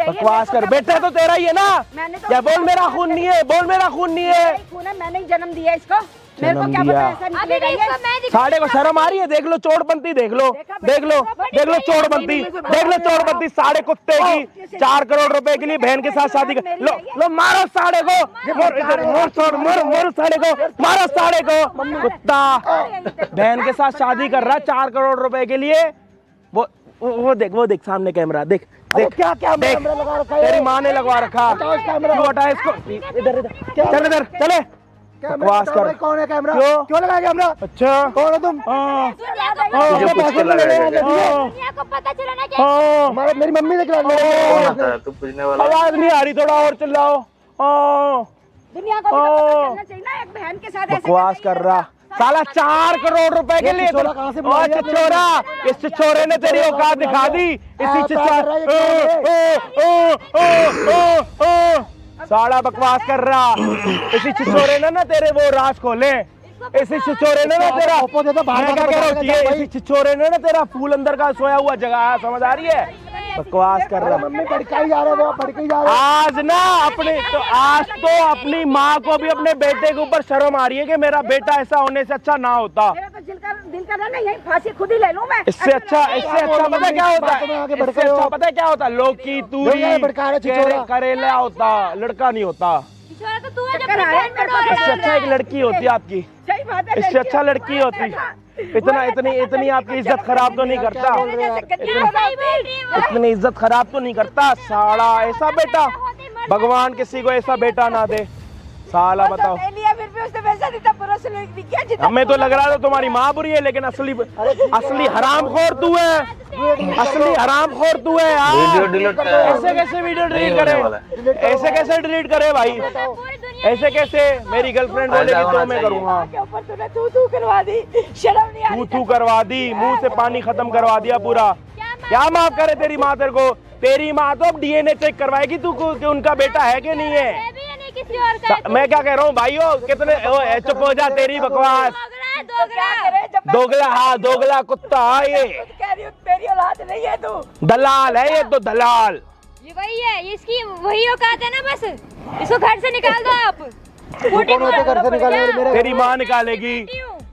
बकवास कर, बेटा तो तेरा ही है ना। क्या बोल मेरा खून नहीं है? बोल मेरा खून नहीं है। मैंने ही जन्म दिया इसको। मेरे को क्या पता ऐसा निकलेगा ये? साढ़े को शर्म आ रही है? देख लो चोरबंदी, देख लो चोरबंदी साढ़े कुत्ते की। 4 करोड़ रुपए के लिए बहन के साथ शादी कर लो। मारो साढ़े को, मारो साढ़े को। कुत्ता बहन के साथ शादी कर रहा है 4 करोड़ रुपए के लिए। वो देख सामने कैमरा, देख क्या कैमरा लगा रखा है? तेरी माँ ने लगवा रखा। क्यों हटा इसको? इधर चले। बकवास कर। कौन है कैमरा? क्यों लगाया कैमरा? अच्छा, कौन हो तुम? मेरी मम्मी ने तू पूछने वाला? आवाज नहीं आ रही, थोड़ा और चिल्लाओ। दुनिया को भी तो पता चलना चाहिए ना, एक बहन के साथ ऐसे बकवास कर रहा साला। 4 करोड़ रुपए के लिए चिचोरा, इस चिचोरे ने तेरी औकात दिखा दी। साला बकवास कर रहा। इसी चिचोरे ने ना तेरे वो राज खोले। इसी चिचोरे ने ना तेरा, मैं क्या कह रहा हूँ, इसी चिचोरे ने ना तेरा फूल अंदर का सोया हुआ जगह, समझ आ रही है? बकवास कर रहा। मम्मी भड़काई जा रहे हो, भड़काई जा रहे हो। आज ना आज तो अपनी माँ को भी अपने बेटे के ऊपर शर्म आ रही है कि मेरा बेटा ऐसा होने से अच्छा ना होता। मेरा तो दिल कर रहा है यही फांसी खुद ही ले लूं मैं। इससे अच्छा पता क्या होता है? लौकी तूरी करेला होता, लड़का नहीं होता। इससे अच्छा एक लड़की होती आपकी। सही बात है, इससे अच्छा लड़की होती। इतनी आपकी इज्जत खराब तो नहीं करता, इतनी इज्जत खराब तो नहीं करता साला। ऐसा बेटा, भगवान किसी को ऐसा बेटा ना दे साला। बताओ, हमें तो लग रहा था तुम्हारी माँ बुरी है, लेकिन असली हरामखोर तू है, असली हरामखोर तू है यार। ऐसे कैसे वीडियो डिलीट करे? ऐसे कैसे डिलीट करे भाई? ऐसे कैसे? मेरी गर्लफ्रेंड बोलेगी तो मैं करूँगा। तू करवा दी, मुंह से पानी खत्म करवा दिया पूरा। क्या माफ करे तेरी माँ तेरे को? तेरी माँ तो अब डीएनए चेक करवाएगी तू कि उनका बेटा है कि नहीं है। मैं क्या कह रहा हूँ भाइयों, कितने चुप हो जा, तेरी बकवास दोगला, हाँ दोगला कुत्ता ये, कह रही हूँ तेरी औलाद नहीं है तू, दलाल है ये तो, दलाल। ये वही है, ये इसकी वही औकात है ना, बस इसको घर से निकाल दो आप। कौन होते घर से निकाले मेरे? तेरी माँ निकालेगी,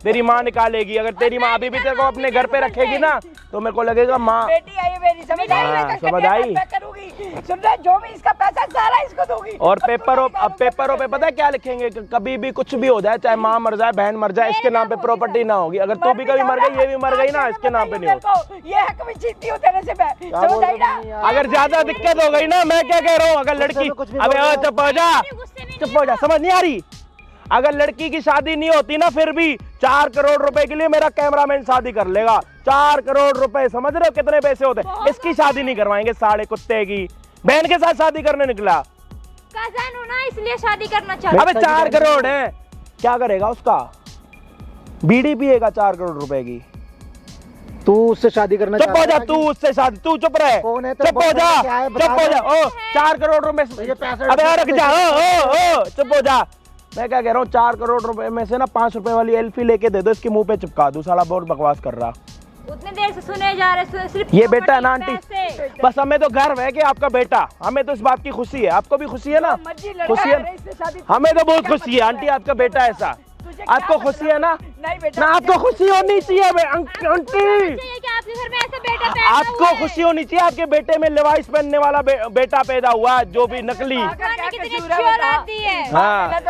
तेरी माँ निकालेगी। अगर तेरी माँ अभी भी तेरे को अपने घर पे रखेगी ना तो मेरे को लगेगा माँ बेटी आई है मेरी, समझ आई? हाँ, मैं समझ आई। मैं करूंगी, सुन रहे, जो भी इसका पैसा सारा इसको दूंगी। और पेपरों, अब पेपरों पे पता है क्या लिखेंगे कि कभी भी कुछ भी हो जाए, चाहे माँ मर जाए, बहन मर जाए, इसके नाम पे प्रॉपर्टी ना होगी। अगर तू भी कभी मर गई, ये भी मर गई ना, इसके नाम पे नहीं होगी। ये हक भी जीतती हूँ तेरे से मैं, समझ आई ना? अगर ज्यादा दिक्कत हो गई ना, मैं क्या कह रहा हूँ, अगर लड़की, अबे चुप हो जा, चुप हो जा, समझ नहीं आ रही? अगर लड़की की शादी नहीं होती ना, फिर भी 4 करोड़ रुपए के लिए मेरा कैमरामैन शादी कर लेगा। 4 करोड़ रुपए, समझ रहे हो कितने पैसे होते हैं? इसकी शादी नहीं करवाएंगे, साले कुत्ते की बहन के साथ शादी करने निकला। कजन हो ना, इसलिए शादी करना चाहता। अबे 4 करोड़ है, क्या करेगा उसका? बीड़ी पिएगा 4 करोड़ रुपए की। तू उससे शादी करना चुप हो जा, चाहता तू उससे शादी, तू चुप रहे, कौन है? चुप हो जा, क्या है? चुप हो जा। ओ 4 करोड़ रुपए, अबे रुक जा, ओ चुप हो जा। मैं क्या कह रहा हूँ, 4 करोड़ रुपए में से ना 5 रुपए वाली एल्फी लेके दे दो, इसके मुंह पे चिपका दूं। साला बहुत बकवास कर रहा। उतने देर से सुने जा रहे, सिर्फ ये बेटा है ना आंटी, पैसे। बस हमें तो गर्व है कि आपका बेटा, हमें तो इस बात की खुशी है। आपको भी खुशी है ना? खुशी है, हमें तो बहुत खुशी है आंटी, आपका बेटा ऐसा। आपको खुशी है ना? नहीं बेटा, ना आपको खुशी होनी चाहिए आंटी, चाहिए कि आपके घर में ऐसा बेटा पैदा हुआ आपको है। खुशी होनी चाहिए। आपके बेटे में लिवाइस पहनने वाला बेटा पैदा हुआ है, जो भी नकली। भगवान ने कितनी अच्छी औलाद दी है। हाँ,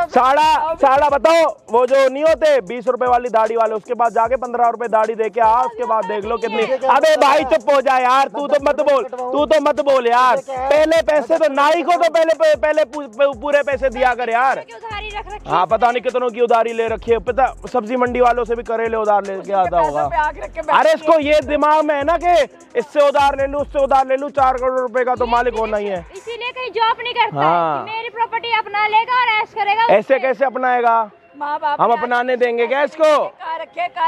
साड़ा बताओ, वो जो नहीं होते 20 रुपए वाली दाढ़ी वाले, उसके बाद जाके 15 रुपए दाढ़ी दे के आ, उसके बाद देख लो कितनी। अबे भाई चुप हो जा यार, तू तो मत बोल यार। पहले पैसे तो नाई को तो पहले पूरे पैसे दिया कर यार। उधारी रख रखी। हाँ, पता नहीं कितनों की उधारी ले रखी है। पता सब्जी मंडी वालों से भी करेले उधार लेके आता होगा। अरे इसको ये दिमाग में है ना कि इससे उधार ले लूं, उससे उधार ले लूं, 4 करोड़ रुपए का तो मालिक होना ही है। इसीलिए कहीं जॉब नहीं करता हाँ। है कि मेरी प्रॉपर्टी अपना लेगा और ऐश करेगा। ऐसे कैसे अपनाएगा? माँ बाप हम अपनाने देंगे क्या इसको?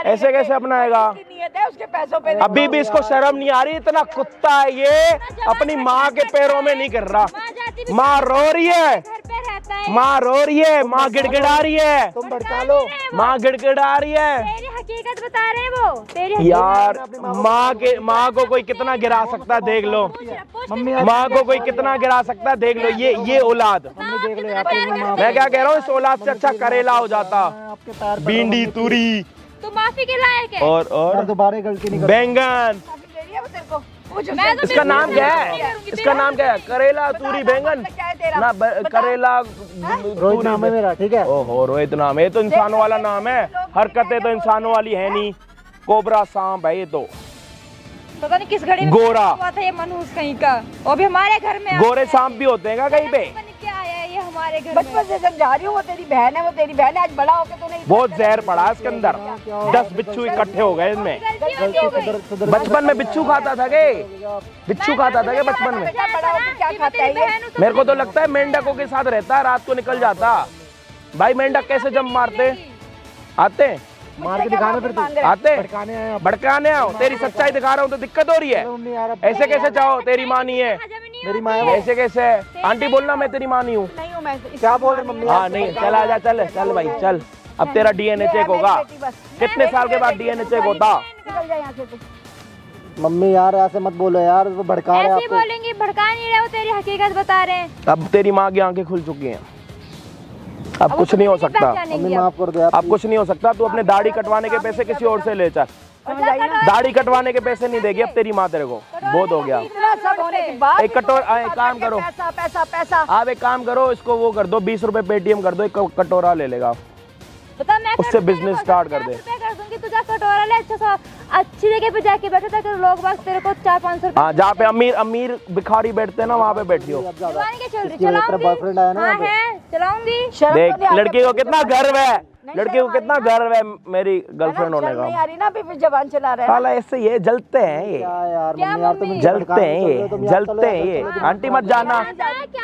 ऐसे कैसे अपनाएगा? नियत है उसके पैसों पे। अभी भी इसको शर्म नहीं आ रही? इतना कुत्ता है ये, अपनी माँ के पैरों में नहीं कर रहा। माँ रो रही है, घर पे रहता है। माँ रो रही है, माँ गिड़गिड़ा रही है, तुम भड़का लो। माँ गिड़गिड़ा रही है। तेरी हकीकत बता रहे हैं वो, तेरी हकीकत। यार माँ को कोई कितना गिरा सकता है, देख लो। माँ को कोई कितना गिरा सकता है, देख लो। ये औलाद, मैं क्या कह रहा हूँ, इस औलाद से अच्छा करेला हो जाता। आपके पैर पे भिंडी, तुरी तू माफी के लायक है। और दोबारा गलती नहीं कर। बैंगन। मैं तो इसका नाम क्या है? इसका नाम क्या है? करेला, तूरी, बैंगन ना, करेला रोहित नाम है मेरा, ठीक है? ओहो, रोहित नाम है? ये तो इंसानों वाला नाम है। हरकतें तो इंसानों वाली है नहीं। कोबरा सांप है ये तो। पता नहीं किस घड़ी में गोरा हुआ था ये मनहूस कहीं का। और भी हमारे घर में गोरे सांप भी होते हैं क्या कहीं पे? पता नहीं क्या आया है ये हमारे घर बचपन से समझा रही हूँ, वो तेरी बहन है, वो तेरी बहन है। आज बड़ा होके तो नहीं। बहुत जहर पड़ा है इसके अंदर। 10 बिच्छू इकट्ठे हो गए इनमें। बचपन में बिच्छू खाता था के? बिच्छू खाता था के बचपन में? बड़ा होके क्या खाता है ये? मेरे को तो लगता है मेंढकों के साथ रहता है, रात को निकल जाता। भाई मेंढक कैसे जम मारते? आते हैं? मार के दिखाने फिर तू आते भड़काने आए आप। भड़काने आओ। तेरी सच्चाई दिखा रहा हूँ तो दिक्कत हो रही है। मम्मी यार अब ऐसे कैसे चाहो? तेरी माँ नहीं है? मेरी माँ है वो। ऐसे कैसे? आंटी बोलना मैं तेरी माँ नहीं हूँ। नहीं हूँ मैं। क्या बोल रही मम्मी? हाँ नहीं, चल आजा, चल चल भाई चल। अब तेरा डीएनए चेक होगा। कितने साल के बाद डीएनए चेक होता? निकल जा यहाँ से तू। मम्मी यार ऐसे मत बोलो यार, वो भड़का रहे हैं ऐसे आपको। बोलेंगे, भड़का नहीं रहे, वो तेरी हकीकत बता रहे हैं। अब तेरी माँ की आंखें खुल चुकी हैं, अब कुछ नहीं हो सकता। मम्मी माफ कर दो यार। अब कुछ नहीं हो सकता। तू अपने दाढ़ी कटवाने के पैसे किसी और से ले चल। दाढ़ी कटवाने के पैसे नहीं देगी अब तेरी माँ तेरे को। बहुत हो गया। इतना सब होने के बाद एक एक काम करो, पैसा पैसा पैसा। आप एक काम करो, इसको वो कर दो, 20 रुपए पेटीएम कर दो, एक कटोरा ले लेगा। बता मैं उससे बिजनेस स्टार्ट कर दे। कर दूंगी, तुझा कटोरा ले अच्छा सा अच्छी जगह पे जाके बैठे ताकि लोग बस तेरे को 400-500 रुपए। हाँ, जहाँ पे अमीर भिखारी बैठते हैं ना, वहाँ पे बैठियो। दीवानी के चल रही, इसकी वजह से तेरा बॉयफ्रेंड आया ना हाँ यहाँ पे। है, चलाऊंगी। देख लड़की को कितना गर्व है, लड़की को कितना गर्व है मेरी गर्लफ्रेंड होने नहीं का। आ रही ना, अभी जबान चला रहा है। साला ऐसे ये जलते हैं ये, क्या यार क्या मम्मी यार तुम मम्मी? जलते हैं ये, जलते हैं ये। आंटी मत जाना।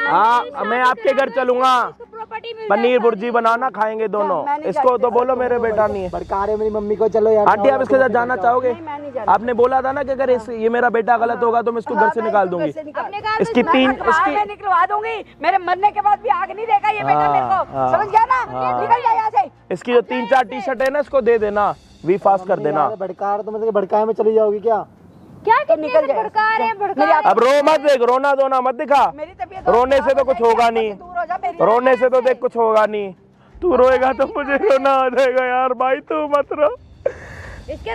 हाँ, मैं आपके घर चलूंगा। प्रॉपर्टी मिल पनीर भुर्जी बनाना, खाएंगे दोनों। इसको तो बोलो मेरे बेटा नहीं है। भड़का रहे मेरी मम्मी को। चलो यार आंटी आप इसके साथ जाना चाहोगे? मैं नहीं जाना। आपने बोला था ना कि अगर ये मेरा बेटा गलत होगा तो मैं इसको घर से निकाल दूंगी। अपने कहा इसकी मैं 3 मैं निकलवा दूंगी। मेरे मरने के बाद भी आग नहीं देगा ये बेटा मेरे को। हाँ, समझ गया ना? हाँ। निकल जा यहाँ से। इसकी जो 3-4 टी शर्ट है ना इसको दे देना, वी फास्ट कर देना। भड़का तो मतलब भड़काए में चली जाओगी क्या? क्या कितने से भड़का रहे हैं, भड़का रहे हैं। अब रो मत देख, रोना धोना मत दिखा, मेरी तबीयत रोने से तो कुछ होगा नहीं, दूर हो जा मेरी। रोने से तो देख कुछ होगा नहीं। तू रोएगा तो मुझे रोना आ जाएगा यार भाई, तू मत रो। इसके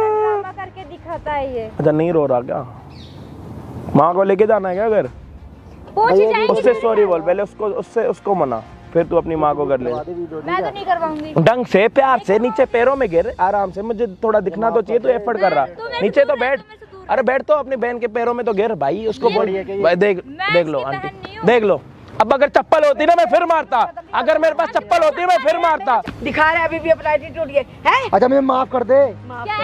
ड्रामा करके दिखाता है ये। अच्छा नहीं रो रहा क्या? माँ को लेके जाना है क्या घर? पूछ ही जाएंगे। उससे सॉरी बोल पहले, उसको मना, फिर तू अपनी माँ को कर ले। मैं तो नहीं करवाऊंगी। ढंग से प्यार से नीचे पैरों में गिर आराम से, मुझे थोड़ा दिखना तो चाहिए, तू एफर्ट कर रहा। नीचे तो बैठ, अरे बैठ तो अपनी बहन के पैरों में तो गिर भाई, उसको देख लो आंटी, देख लो। अब अगर चप्पल होती ना मैं फिर मारता, अगर मेरे पास चप्पल होती मैं फिर मारता। दिखा रहे अभी भी अपना एटीट्यूड ये है। अच्छा मुझे माफ कर दे।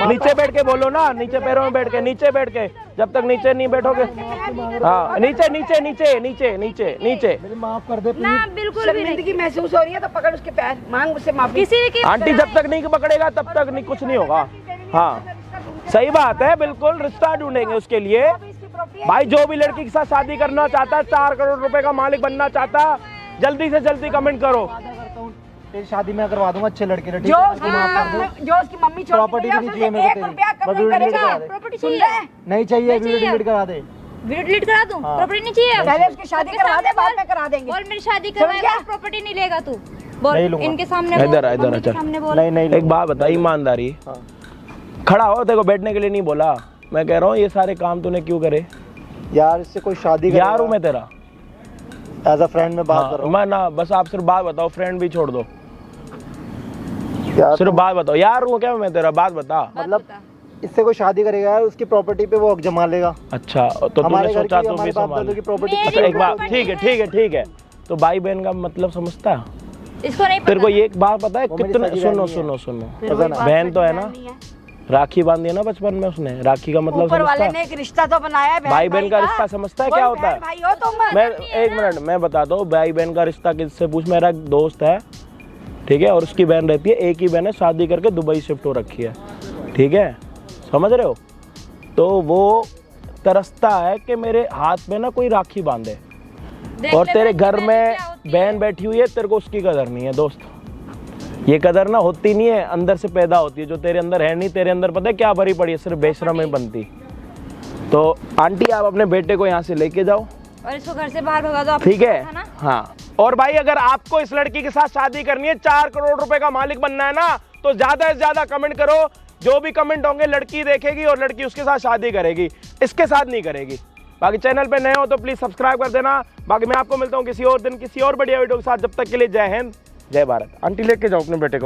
नीचे बैठ के बोलो ना, नीचे पैरों में बैठ के, नीचे बैठ के, जब तक नीचे नहीं बैठोगे। हाँ नीचे नीचे नीचे नीचे नीचे नीचे। मुझे माफ कर दे ना बिल्कुल भी नहीं। शर्मिंदगी महसूस हो रही है तो पकड़ उसके पैर, मांग मुझसे माफी। किसी की आंटी जब तक नहीं पकड़ेगा तब तक नहीं, कुछ नहीं होगा। हाँ सही बात है, बिल्कुल रिश्ता ढूंढेंगे उसके लिए। भाई जो भी लड़की के साथ शादी करना चाहता है, 4 करोड़ रुपए का मालिक बनना चाहता है, जल्दी से जल्दी कमेंट करो। तेरी शादी मैं करवा दूंगा अच्छे लड़के से। जो उसकी मम्मी प्रॉपर्टी भी नहीं चाहिए मेरे को तेरी। प्रॉपर्टी चाहिए, नहीं चाहिए, वीडियो डिलीट करा दे। वीडियो डिलीट करा दूं? प्रॉपर्टी नहीं चाहिए? पहले उसकी शादी करवा दे, बाद में करा देंगे। बोल मेरी शादी करवाएगा, प्रॉपर्टी नहीं लेगा तू? बोल नहीं लूंगा। इनके सामने, इधर आ, इधर आ, मम्मी के चल। सामने बोल। नहीं नहीं एक बात बता, ईमानदारी खड़ा हो, तेरे को बैठने के लिए नहीं बोला। मैं कह रहा हूँ ये सारे काम तूने क्यों करे? यार इससे कोई शादी यार हूँ मैं तेरा, एज अ फ्रेंड में बात कर रहा मैं ना, बस आप सिर्फ बात बताओ, फ्रेंड भी छोड़ दो, हूँ यार। सिर्फ बात बताओ। यार हूँ क्या मैं तेरा, बात बता। मतलब इससे कोई शादी करेगा यार, उसकी प्रॉपर्टी पे वो हक जमा लेगा। अच्छा तो तूने हमारे घर सोचा की, तो भी हमारे बाप संभाल। दादों की प्रॉपर्टी। अच्छा एक बात, ठीक है ठीक है ठीक है, तो भाई बहन का मतलब समझता है? इसको नहीं तेरे को ये एक बात पता है वो मेरी कितना? सगी सुनो बहन सुनो सुनो, पता ना? बहन तो है ना, राखी बांधी है ना बचपन में उसने, राखी का मतलब ऊपर वाले समझता ने है? एक रिश्ता तो बनाया है, भाई बहन का रिश्ता समझता है क्या होता है? भाई हो तुम। मैं एक मिनट मैं बताता हूँ, भाई बहन का रिश्ता किससे पूछ। मेरा एक दोस्त है, ठीक है, और उसकी बहन रहती है, एक ही बहन है, शादी करके दुबई शिफ्ट हो रखी है, ठीक है, समझ रहे हो? तो वो तरसता है कि मेरे हाथ में ना कोई राखी बांधे, और तेरे घर में बहन बैठी हुई है, तेरे को उसकी कदर नहीं है दोस्त। ये कदर ना होती नहीं है, अंदर से पैदा होती है, जो तेरे अंदर है नहीं। तेरे अंदर पता है क्या भरी पड़ी है? सिर्फ बेशरम में बनती। तो आंटी आप अपने बेटे को यहाँ से लेके जाओ और इसको घर से बाहर भगा दो, ठीक है? हाँ, और भाई अगर आपको इस लड़की के साथ शादी करनी है, 4 करोड़ रुपए का मालिक बनना है ना, तो ज्यादा से ज्यादा कमेंट करो। जो भी कमेंट होंगे लड़की देखेगी और लड़की उसके साथ शादी करेगी, इसके साथ नहीं करेगी। बाकी चैनल पे नए हो तो प्लीज सब्सक्राइब कर देना। बाकी मैं आपको मिलता हूँ किसी और दिन किसी और बढ़िया वीडियो के साथ। जब तक के लिए जय हिंद, जय भारत। आंटी लेके जाओ अपने बेटे को।